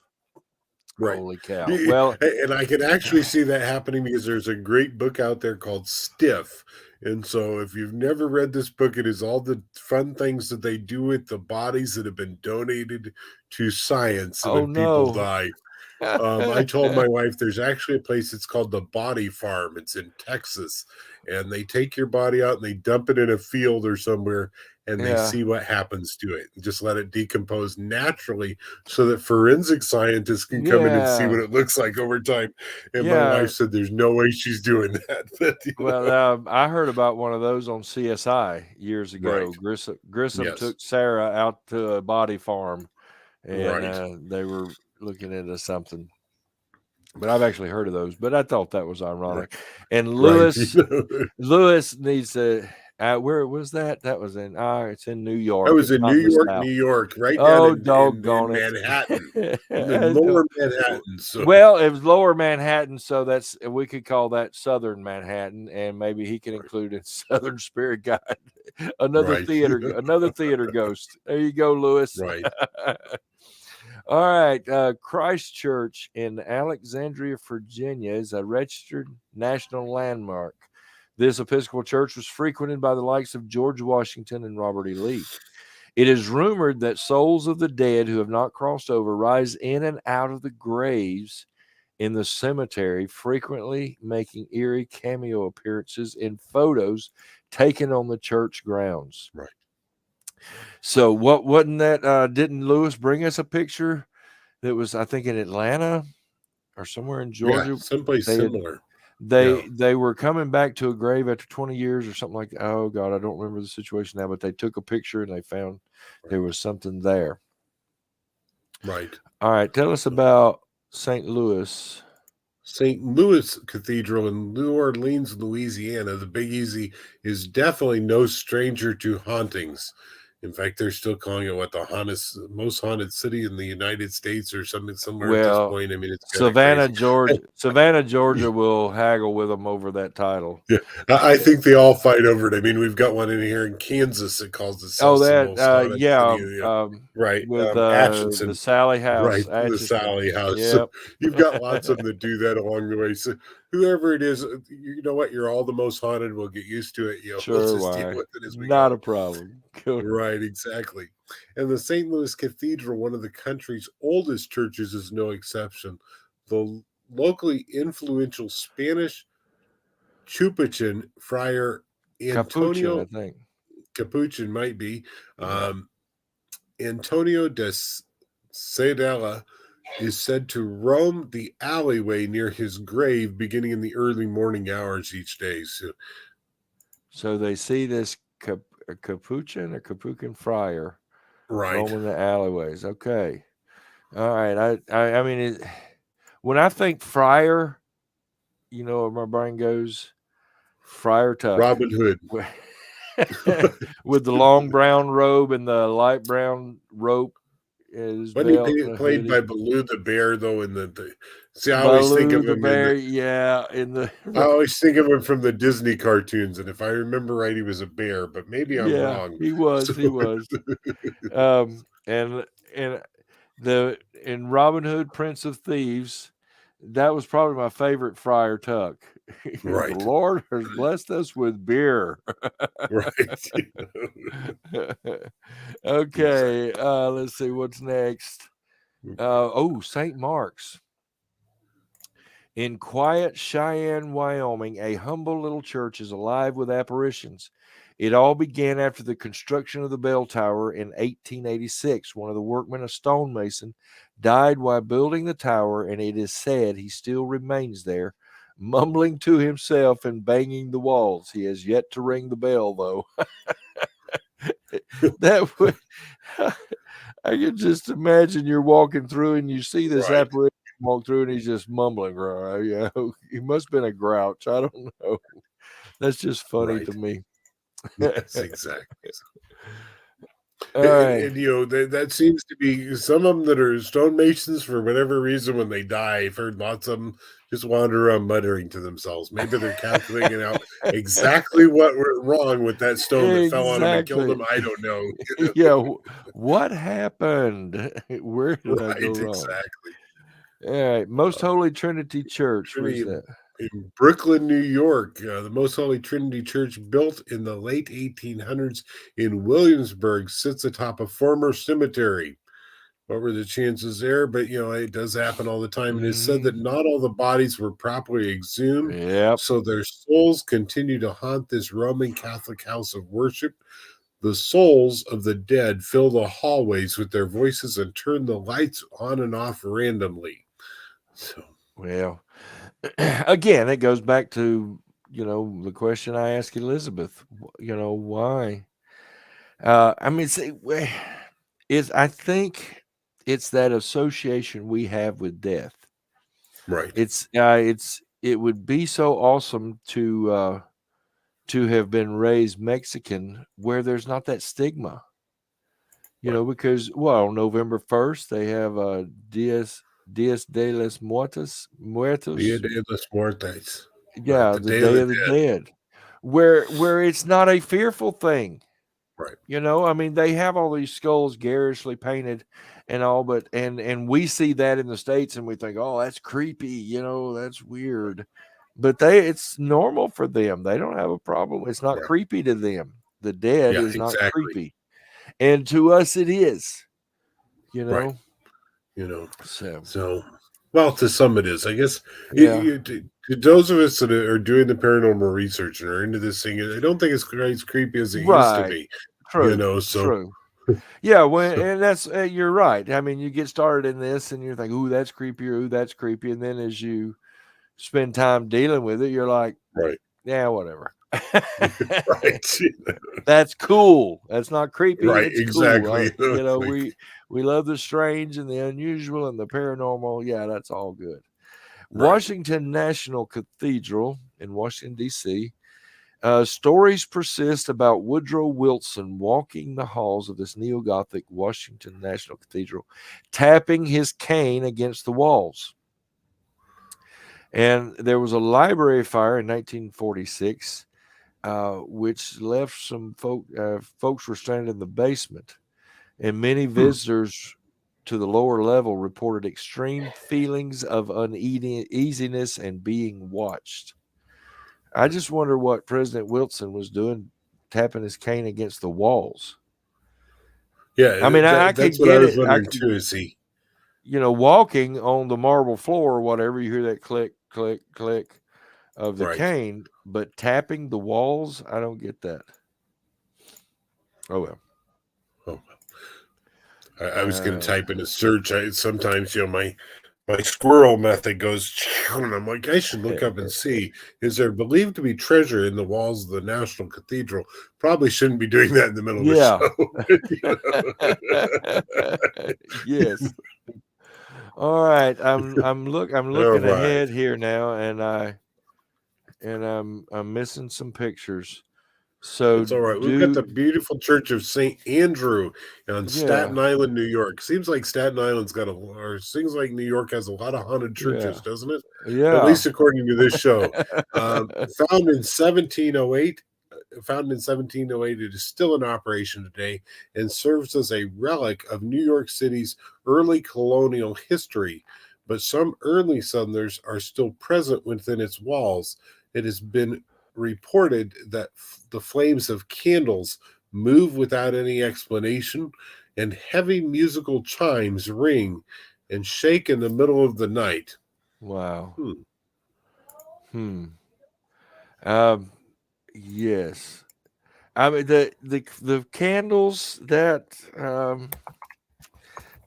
Right. Holy cow. Well, and I can actually see that happening because there's a great book out there called Stiff. And so if you've never read this book, it is all the fun things that they do with the bodies that have been donated to science when people die. I told my wife there's actually a place, it's called the Body Farm. It's in Texas, and they take your body out and they dump it in a field or somewhere, and they see what happens to it. Just let it decompose naturally so that forensic scientists can come in and see what it looks like over time. And my wife said there's no way she's doing that. Well, I heard about one of those on CSI years ago. Grissom took Sarah out to a body farm, and they were looking into something. But I've actually heard of those, but I thought that was ironic. And Lewis needs to where was that? That was in it's in New York. I was in New York, right down in Manhattan. In Lower Manhattan. So. Well, it was Lower Manhattan, so we could call that Southern Manhattan, and maybe he can include in Southern Spirit Guide another theater ghost. There you go, Lewis. Right. All right. Christ Church in Alexandria, Virginia is a registered national landmark. This Episcopal church was frequented by the likes of George Washington and Robert E. Lee. It is rumored that souls of the dead who have not crossed over rise in and out of the graves in the cemetery, frequently making eerie cameo appearances in photos taken on the church grounds. Right. So what wasn't that? Didn't Lewis bring us a picture that was, I think, in Atlanta or somewhere in Georgia? Yeah, someplace similar. They were coming back to a grave after 20 years or something like that. Oh God, I don't remember the situation now, but they took a picture and they found there was something there. Right. All right. Tell us about St. Louis. St. Louis Cathedral in New Orleans, Louisiana, the Big Easy, is definitely no stranger to hauntings. In fact, they're still calling it the most haunted city in the United States or something somewhere at this point. I mean, it's Savannah, Georgia will haggle with them over that title. Yeah, I think they all fight over it. I mean, we've got one in here in Kansas that calls itself the most haunted city. Right, with Atchison, the Sally House, right, the Sally House. Yep. So you've got lots of them that do that along the way. So whoever it is, you know what? You're all the most haunted. We'll get used to it. Sure, let's just deal with it as we Not go. a problem. Right, exactly. And the St. Louis Cathedral, one of the country's oldest churches, is no exception. The locally influential Spanish Capuchin friar Antonio, Capuchin, I think. Capuchin might be. Antonio de Sedela is said to roam the alleyway near his grave beginning in the early morning hours each day. So they see this Capuchin or Capuchin friar roaming the alleyways. Okay. All right. I mean, when I think friar, you know where my brain goes? Friar Tuck. Robin Hood. With the long brown robe and the light brown rope. When he played by Baloo the bear, though, in the see, I always think of him I always think of him from the Disney cartoons, and if I remember right, he was a bear, but maybe I'm wrong. He was. And in Robin Hood, Prince of Thieves, that was probably my favorite Friar Tuck. Right. The Lord has blessed us with beer. Right. Okay. Exactly. Let's see what's next. St. Mark's. In quiet Cheyenne, Wyoming, a humble little church is alive with apparitions. It all began after the construction of the bell tower in 1886. One of the workmen, a stonemason, died while building the tower, and it is said he still remains there, mumbling to himself and banging the walls. He has yet to ring the bell, though. That would, I can just imagine you're walking through and you see this apparition walk through, and he's just mumbling. He must have been a grouch. I don't know. That's just funny to me. Yes, exactly. And that seems to be some of them that are stonemasons for whatever reason. When they die, I've heard lots of them just wander around muttering to themselves. Maybe they're calculating out exactly what went wrong with that stone that fell on them and killed them. I don't know. Yeah, what happened? Where did I go wrong? Exactly. All right, Most Holy Trinity Church. Where's that? In Brooklyn, New York, the Most Holy Trinity Church, built in the late 1800s in Williamsburg, sits atop a former cemetery. What were the chances there? But, it does happen all the time. And it's said that not all the bodies were properly exhumed. So their souls continue to haunt this Roman Catholic house of worship. The souls of the dead fill the hallways with their voices and turn the lights on and off randomly. So, well, again, it goes back to, the question I asked Elizabeth, why? I mean, I think it's that association we have with death. Right. It would be so awesome to have been raised Mexican where there's not that stigma, because, November 1st, they have Dias de los Muertos. Dia de los Muertos. Yeah, the Day of the Dead. Where it's not a fearful thing. Right. I mean, they have all these skulls garishly painted and all, but and we see that in the States and we think, oh, that's creepy, that's weird. But it's normal for them. They don't have a problem. It's not creepy to them. The dead is not creepy. And to us it is. Right. So well, to some it is, I guess. To those of us that are doing the paranormal research and are into this thing, I don't think it's quite as creepy as it used to be. True. True. Yeah, and that's you're right. I mean, you get started in this and you think, "Ooh, that's creepy," or "Ooh, that's creepy," and then as you spend time dealing with it, you're like, right, yeah, whatever. Right. That's cool. That's not creepy. Right. It's Exactly. Cool. You know, we love the strange and the unusual and the paranormal. Yeah, that's all good. Right. Washington National Cathedral in Washington, D.C. Stories persist about Woodrow Wilson walking the halls of this neo-Gothic Washington National Cathedral, tapping his cane against the walls. And there was a library fire in 1946, which left some folks were stranded in the basement. And many visitors to the lower level reported extreme feelings of uneasiness and being watched. I just wonder what President Wilson was doing, tapping his cane against the walls. Yeah, I mean, I that's could what get I was it. wondering too. Is he, walking on the marble floor or whatever, you hear that click, click, click of the cane, but tapping the walls, I don't get that. Oh well. I was going to type in a search. Sometimes, my squirrel method goes, and I'm like, I should look up and see, is there believed to be treasure in the walls of the National Cathedral? Probably shouldn't be doing that in the middle of the show. Yes. All right. I'm looking ahead here now, and I'm missing some pictures. So it's all right. We've got the beautiful Church of St. Andrew on Staten Island, New York. Seems like Staten Island's got seems like New York has a lot of haunted churches, doesn't it? Yeah. At least according to this show. Found in 1708. Founded in 1708, it is still in operation today and serves as a relic of New York City's early colonial history. But some early settlers are still present within its walls. It has been reported that the flames of candles move without any explanation, and heavy musical chimes ring and shake in the middle of the night. Wow. Yes. I mean the candles that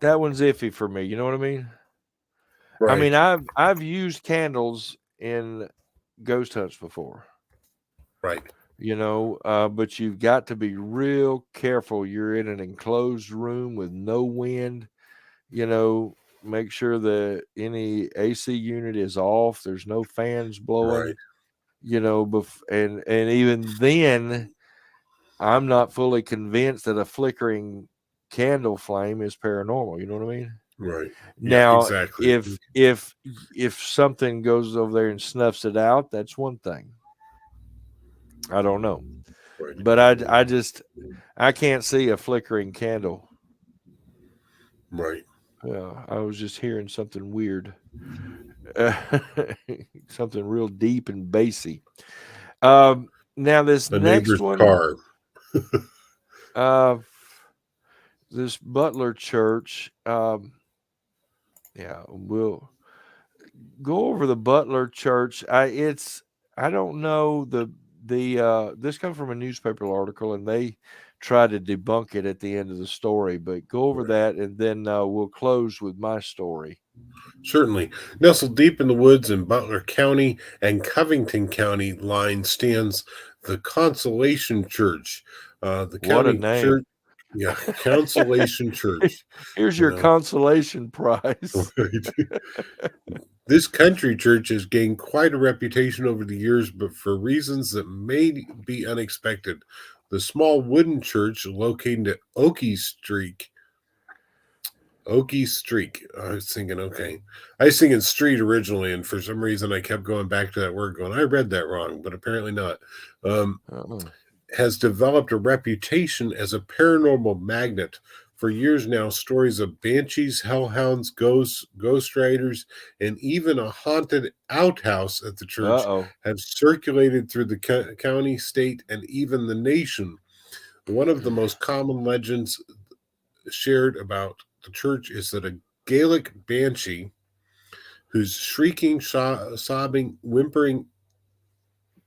one's iffy for me. You know what I mean? Right. I mean I've used candles in ghost hunts before. Right. But you've got to be real careful. You're in an enclosed room with no wind. Make sure that any AC unit is off. There's no fans blowing. Right. And even then, I'm not fully convinced that a flickering candle flame is paranormal. You know what I mean? Right. Now, exactly. If something goes over there and snuffs it out, that's one thing. I don't know, but I can't see a flickering candle. Right. Yeah, I was just hearing something weird, something real deep and bassy. Now this next one, car. This Butler Church. We'll go over the Butler Church. I don't know this comes from a newspaper article, and they try to debunk it at the end of the story, but go over that, and then we'll close with my story. Certainly. Nestled deep in the woods in Butler County and Covington County line stands the Consolation Church. The county church. Yeah, Consolation Church. Here's your consolation prize. This country church has gained quite a reputation over the years, but for reasons that may be unexpected. The small wooden church located at Oakey Street. I was thinking street originally, and for some reason I kept going back to that word going, I read that wrong, but apparently not. Has developed a reputation as a paranormal magnet. For years now, stories of banshees, hellhounds, ghosts, ghost riders, and even a haunted outhouse at the church have circulated through the county, state, and even the nation. One of the most common legends shared about the church is that a Gaelic banshee, whose shrieking, sobbing, whimpering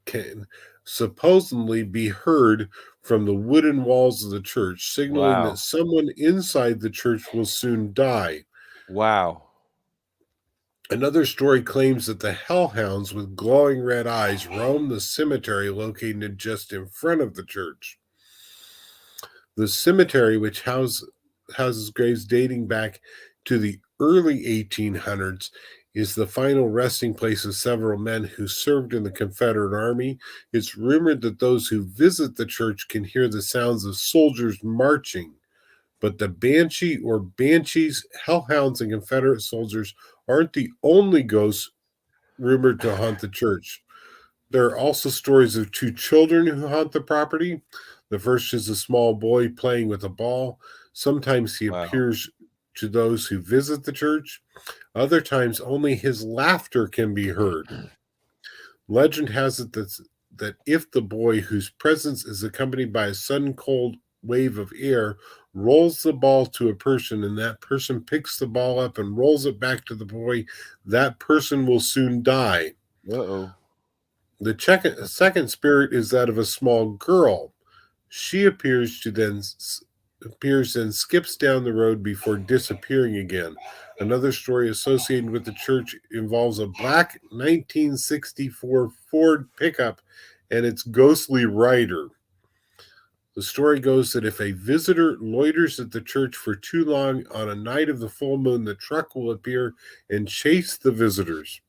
can supposedly be heard from the wooden walls of the church, signaling that someone inside the church will soon die. Wow. Another story claims that the hellhounds with glowing red eyes roam the cemetery located just in front of the church. The cemetery, which houses graves dating back to the early 1800s, is the final resting place of several men who served in the Confederate Army. It's rumored that those who visit the church can hear the sounds of soldiers marching, but the banshee or banshees, hellhounds, and Confederate soldiers aren't the only ghosts rumored to haunt the church. There are also stories of two children who haunt the property. The first is a small boy playing with a ball. Sometimes he appears to those who visit the church. Other times, only his laughter can be heard. Legend has it that if the boy, whose presence is accompanied by a sudden cold wave of air, rolls the ball to a person and that person picks the ball up and rolls it back to the boy, that person will soon die. Uh-oh. The second spirit is that of a small girl. She appears and skips down the road before disappearing again. Another story associated with the church involves a black 1964 Ford pickup and its ghostly rider. The story goes that if a visitor loiters at the church for too long on a night of the full moon, the truck will appear and chase the visitors.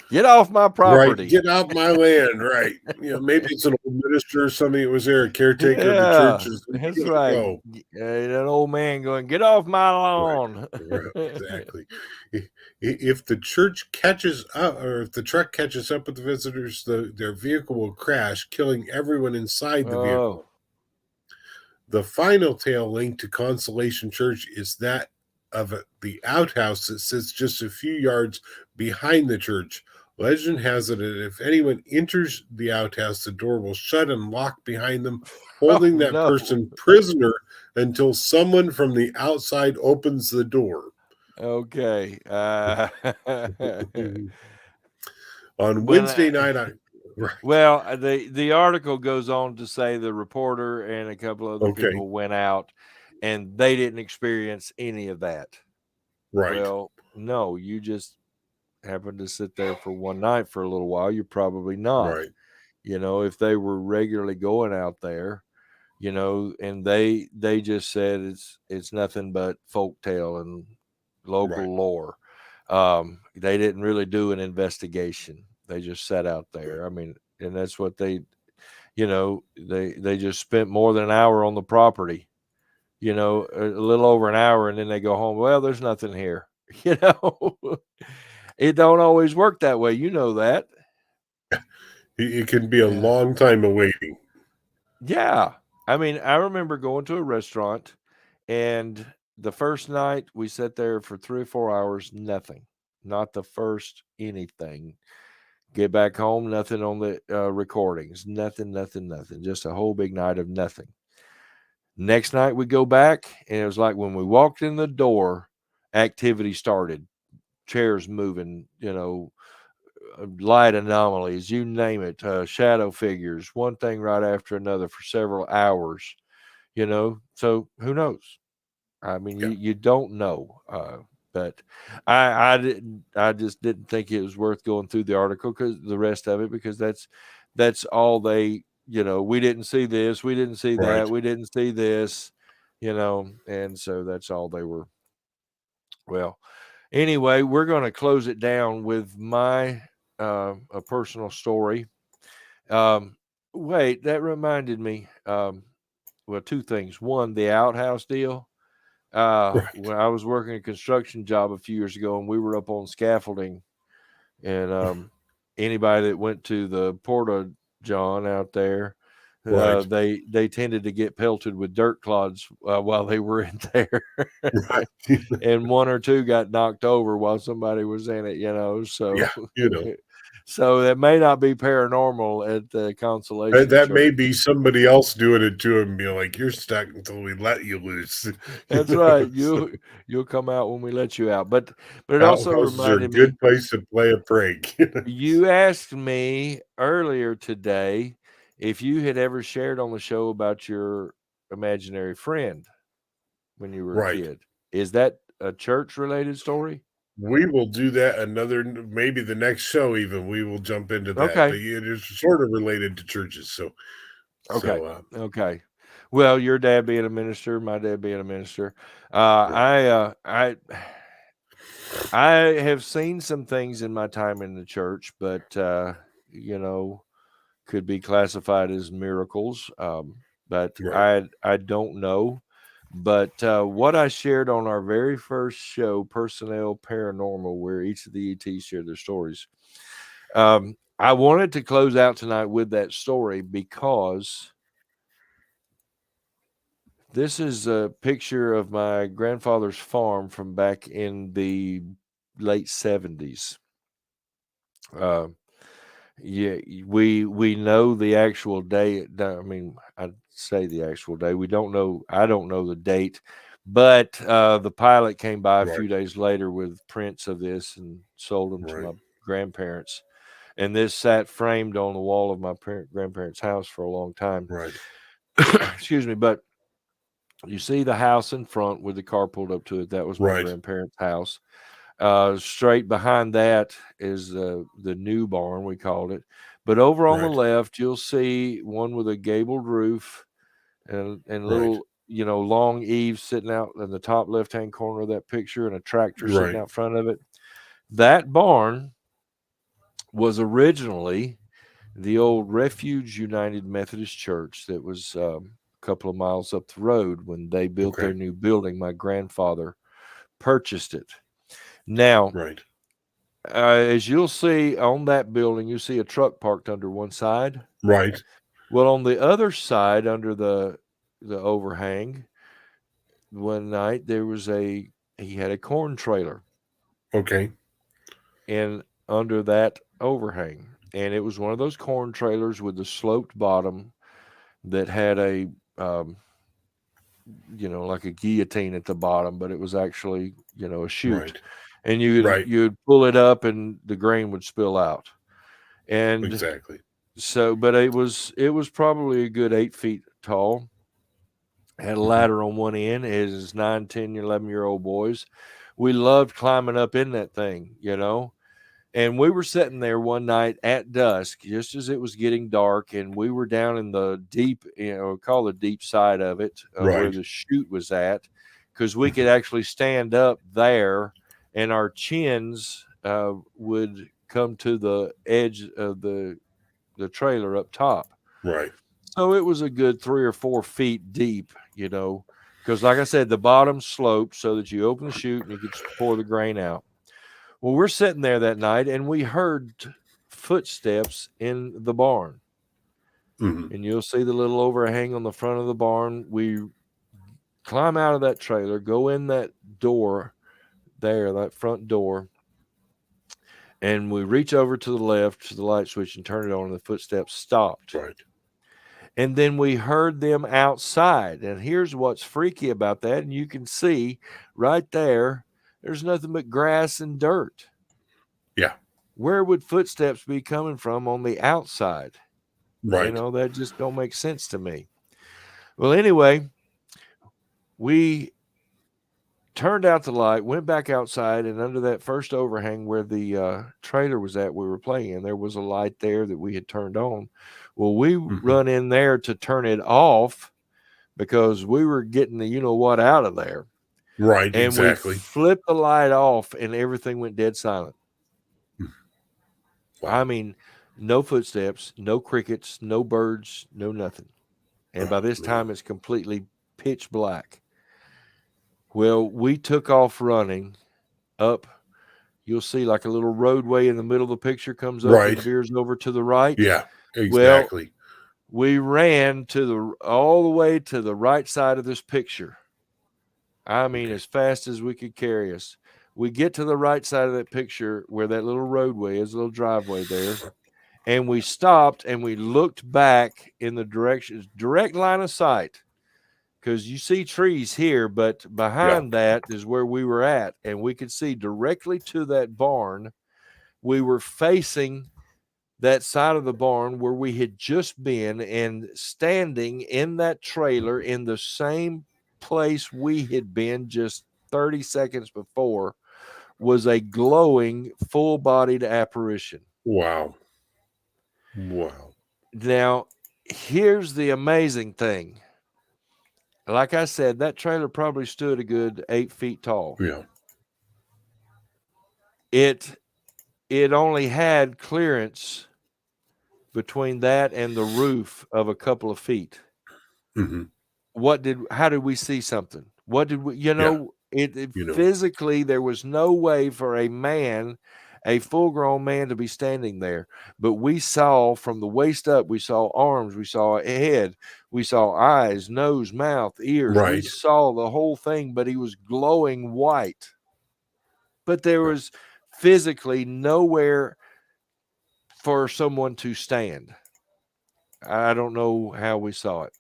Get off my property. Right, get off my land, right. Maybe it's an old minister or something that was there, a caretaker of the church. That's right. That old man going, get off my lawn. Right, exactly. If the church catches up, or if the truck catches up with the visitors, their vehicle will crash, killing everyone inside the vehicle. The final tale linked to Consolation Church is that of the outhouse that sits just a few yards behind the church. Legend has it that if anyone enters the outhouse, the door will shut and lock behind them, holding that person prisoner until someone from the outside opens the door. Okay. On Wednesday night, right. Well, the article goes on to say the reporter and a couple other people went out and they didn't experience any of that. Right. Well, no, you just happened to sit there for one night for a little while. You're probably not. Right. If they were regularly going out there, and they just said it's nothing but folktale and local lore. They didn't really do an investigation. They just sat out there. I mean, and that's what they just spent more than an hour on the property. A little over an hour, and then they go home. Well, there's nothing here. It don't always work that way. You know that. It can be a long time awaiting. Yeah. I mean, I remember going to a restaurant, and the first night we sat there for 3 or 4 hours, nothing. Not the first anything. Get back home, nothing on the recordings. Nothing. Just a whole big night of nothing. Next night we go back, and it was like when we walked in the door, activity started. Chairs moving, light anomalies, you name it, shadow figures, one thing right after another for several hours, so who knows? I mean, you don't know, but I just didn't think it was worth going through the article, because the rest of it, because that's all they, we didn't see this, we didn't see that, we didn't see this, and so that's all they were. Well, anyway, we're going to close it down with my a personal story. Wait, that reminded me. Well, two things. One, the outhouse deal. When I was working a construction job a few years ago, and we were up on scaffolding, and anybody that went to the Porta John out there, they tended to get pelted with dirt clods while they were in there. And one or two got knocked over while somebody was in it, so so that may not be paranormal at the Consolation that Church. may be somebody else doing it to him, being like, you're stuck until we let you loose. That's right. You'll come out when we let you out. But it also reminded me, a good place to play a prank. You asked me earlier today if you had ever shared on the show about your imaginary friend when you were a kid. Is that a church related story? We will do that maybe the next show. Even we will jump into that. Okay, but it is sort of related to churches. So, okay. Well, your dad being a minister, my dad being a minister, I have seen some things in my time in the church, but could be classified as miracles. But right. I don't know. But what I shared on our very first show, Personnel Paranormal, where each of the ETs shared their stories, I wanted to close out tonight with that story because this is a picture of my grandfather's farm from back in the late 70s. Yeah, we know the actual day. I mean, I'd say the actual day. We don't know. I don't know the date, but the pilot came by a few days later with prints of this and sold them to my grandparents. And this sat framed on the wall of my grandparents' house for a long time. Right. Excuse me, but you see the house in front with the car pulled up to it. That was my grandparents' house. Straight behind that is the new barn, we called it. But over on the left, you'll see one with a gabled roof and little, long eaves sitting out in the top left-hand corner of that picture and a tractor sitting out front of it. That barn was originally the old Refuge United Methodist Church that was a couple of miles up the road. When they built their new building, my grandfather purchased it. Now, as you'll see on that building, you see a truck parked under one side. Right. Well, on the other side, under the overhang, one night he had a corn trailer. Okay. And under that overhang, and it was one of those corn trailers with the sloped bottom that had a like a guillotine at the bottom, but it was actually a chute. And you'd pull it up and the grain would spill out. And exactly. So, but it was probably a good 8 feet tall. Had a ladder on one end. As 9, 10, 11-year-old boys, we loved climbing up in that thing, And we were sitting there one night at dusk, just as it was getting dark, and we were down in the deep, call the deep side of it, where the chute was at, because we could actually stand up there. And our chins would come to the edge of the trailer up top. Right. So it was a good 3 or 4 feet deep, because like I said, the bottom sloped so that you open the chute and you could pour the grain out. Well, we're sitting there that night and we heard footsteps in the barn. And you'll see the little overhang on the front of the barn. We climb out of that trailer, go in that door there, that front door, and we reach over to the left to the light switch and turn it on, and the footsteps stopped. Right. And then we heard them outside. And here's what's freaky about that. And you can see right there, there's nothing but grass and dirt. Yeah. Where would footsteps be coming from on the outside? Right. That just don't make sense to me. Well, anyway, we turned out the light, went back outside, and under that first overhang where the trailer was at, we were playing, and there was a light there that we had turned on. Well, we run in there to turn it off because we were getting the what out of there. Right, and exactly. We flipped the light off, and everything went dead silent. Wow. I mean, no footsteps, no crickets, no birds, no nothing. And by this time, it's completely pitch black. Well, we took off running up. You'll see like a little roadway in the middle of the picture comes up and veers over to the right. Yeah, exactly. Well, we ran all the way to the right side of this picture. I mean, as fast as we could carry us. We get to the right side of that picture where that little roadway is, a little driveway there. And we stopped and we looked back in the direct line of sight. Because you see trees here, but behind that is where we were at. And we could see directly to that barn. We were facing that side of the barn where we had just been, and standing in that trailer in the same place we had been just 30 seconds before was a glowing, full-bodied apparition. Wow. Now, here's the amazing thing. Like I said, that trailer probably stood a good 8 feet tall. Yeah. It only had clearance between that and the roof of a couple of feet. Mm-hmm. How did we see something? What did we, physically, there was no way for a full-grown man to be standing there. But we saw from the waist up, we saw arms, we saw a head, we saw eyes, nose, mouth, ears. Right. We saw the whole thing, but he was glowing white. But there was physically nowhere for someone to stand. I don't know how we saw it.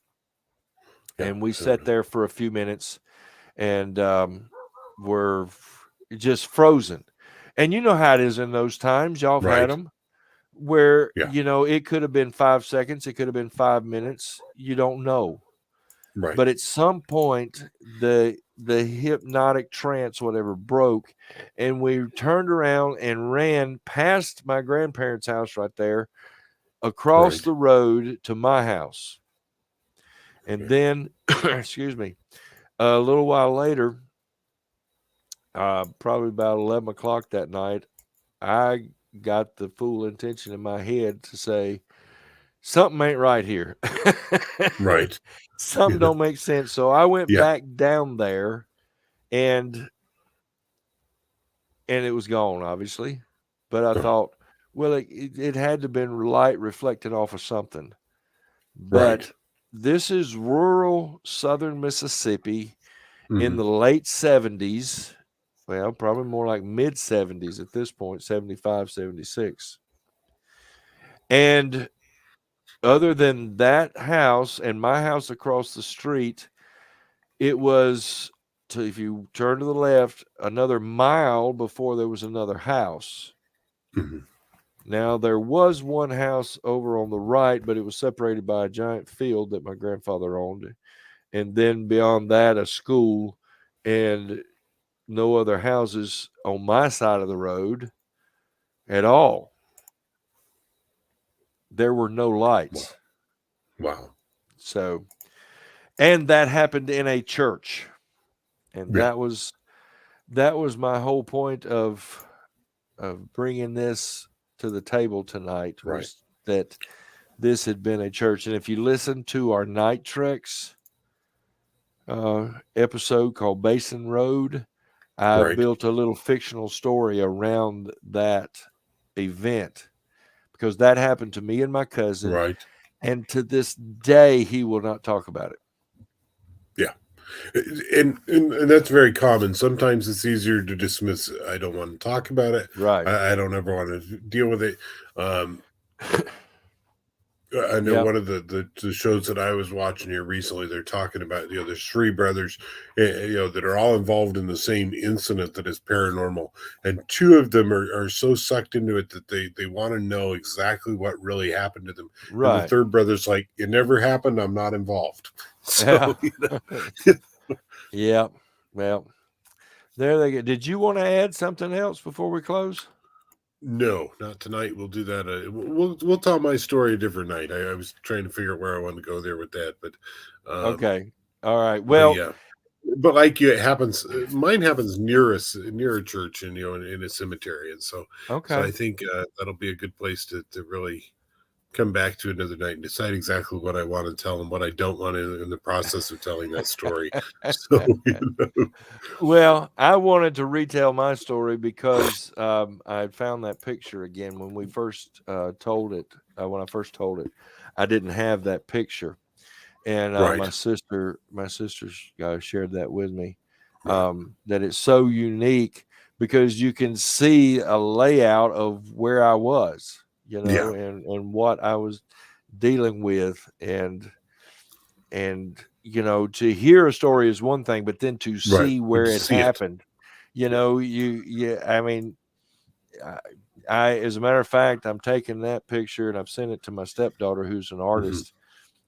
And we sat there for a few minutes and were just frozen. And you know how it is in those times. Y'all have had them where, it could have been 5 seconds. It could have been 5 minutes. You don't know. Right. But at some point, the hypnotic trance, whatever, broke. And we turned around and ran past my grandparents' house right there, across the road to my house. And then, excuse me, a little while later, probably about 11 o'clock that night, I got the full intention in my head to say, something ain't right here. Right. Something don't make sense. So I went back down there and it was gone, obviously. But I thought, well, it had to have been light reflected off of something. But this is rural southern Mississippi in the late 70s. Well, probably more like mid 70s at this point, 75, 76. And other than that house and my house across the street, it was, if you turn to the left, another mile before there was another house. Mm-hmm. Now, there was one house over on the right, but it was separated by a giant field that my grandfather owned. And then beyond that, a school and no other houses on my side of the road at all. There were no lights. Wow. So, and that happened in a church. And that was my whole point of bringing this to the table tonight, was that this had been a church. And if you listen to our Night Treks episode called Basin Road, I built a little fictional story around that event, because that happened to me and my cousin. Right. And to this day, he will not talk about it. Yeah. And that's very common. Sometimes it's easier to dismiss. I don't want to talk about it. Right. I don't ever want to deal with it. I know one of the shows that I was watching here recently, they're talking about, there's 3 brothers, that are all involved in the same incident that is paranormal. And 2 of them are so sucked into it that they want to know exactly what really happened to them. Right. And the 3rd brother's like, it never happened. I'm not involved. So, yeah. Well, there they go. Did you want to add something else before we close? No, not tonight. We'll do that. We'll tell my story a different night. I was trying to figure out where I wanted to go there with that, but okay, all right. Well, but like you, it happens. Mine happens near a church, and in a cemetery, and so So I think that'll be a good place to really come back to another night and decide exactly what I want to tell and what I don't want in the process of telling that story. So, Well, I wanted to retell my story because I found that picture again when we first told it. When I first told it, I didn't have that picture, and my sister shared that with me. That it's so unique because you can see a layout of where I was. And what I was dealing with, and to hear a story is one thing, but then to see where it happened, I mean, I, as a matter of fact, I'm taking that picture and I've sent it to my stepdaughter, who's an artist,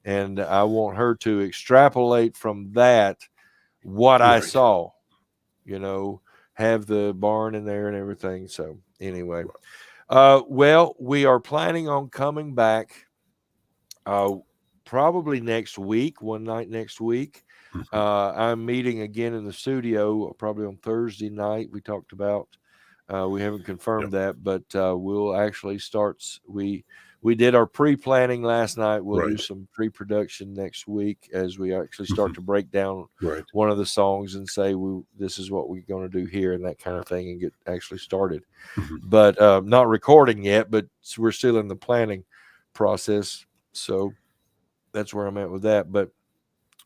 and I want her to extrapolate from that what I saw, have the barn in there and everything. So anyway, well, we are planning on coming back probably next week, one night next week. I'm meeting again in the studio probably on Thursday night. We talked about, we haven't confirmed that, but we'll actually start. We did our pre-planning last night. We'll do some pre-production next week as we actually start to break down one of the songs and say, this is what we're going to do here and that kind of thing, and get actually started. But not recording yet, but we're still in the planning process. So that's where I'm at with that. But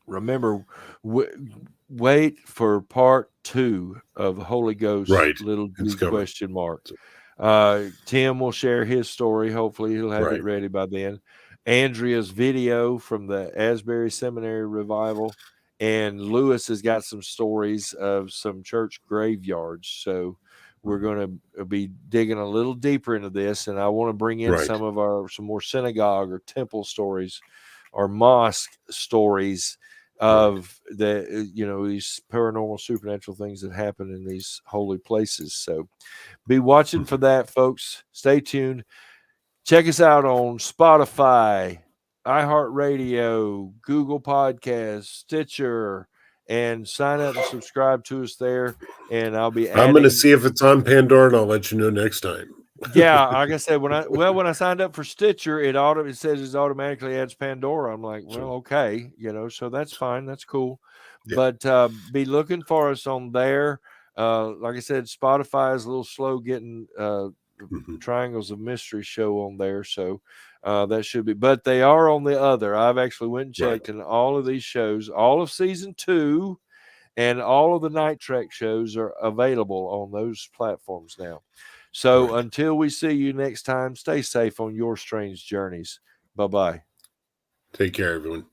remember, wait for part 2 of Holy Ghost Little G question mark. Tim will share his story. Hopefully he'll have it ready by then. Andrea's video from the Asbury Seminary revival, and Lewis has got some stories of some church graveyards. So we're going to be digging a little deeper into this, and I want to bring in some more synagogue or temple stories or mosque stories of the these paranormal supernatural things that happen in these holy places. So be watching for that, folks. Stay tuned. Check us out on Spotify, iHeartRadio, Google Podcasts, Stitcher, and sign up and subscribe to us there. And I'm going to see if it's on Pandora, and I'll let you know next time. Yeah, like I said, when I signed up for Stitcher, it says it automatically adds Pandora. I'm like, well, okay, so that's fine, that's cool. But be looking for us on there. Like I said, Spotify is a little slow getting Triangles of Mystery show on there, so that should be. But they are on the other. I've actually went and checked, and all of these shows, all of season 2, and all of the Night Trek shows are available on those platforms now. So until we see you next time, stay safe on your strange journeys. Bye-bye. Take care, everyone.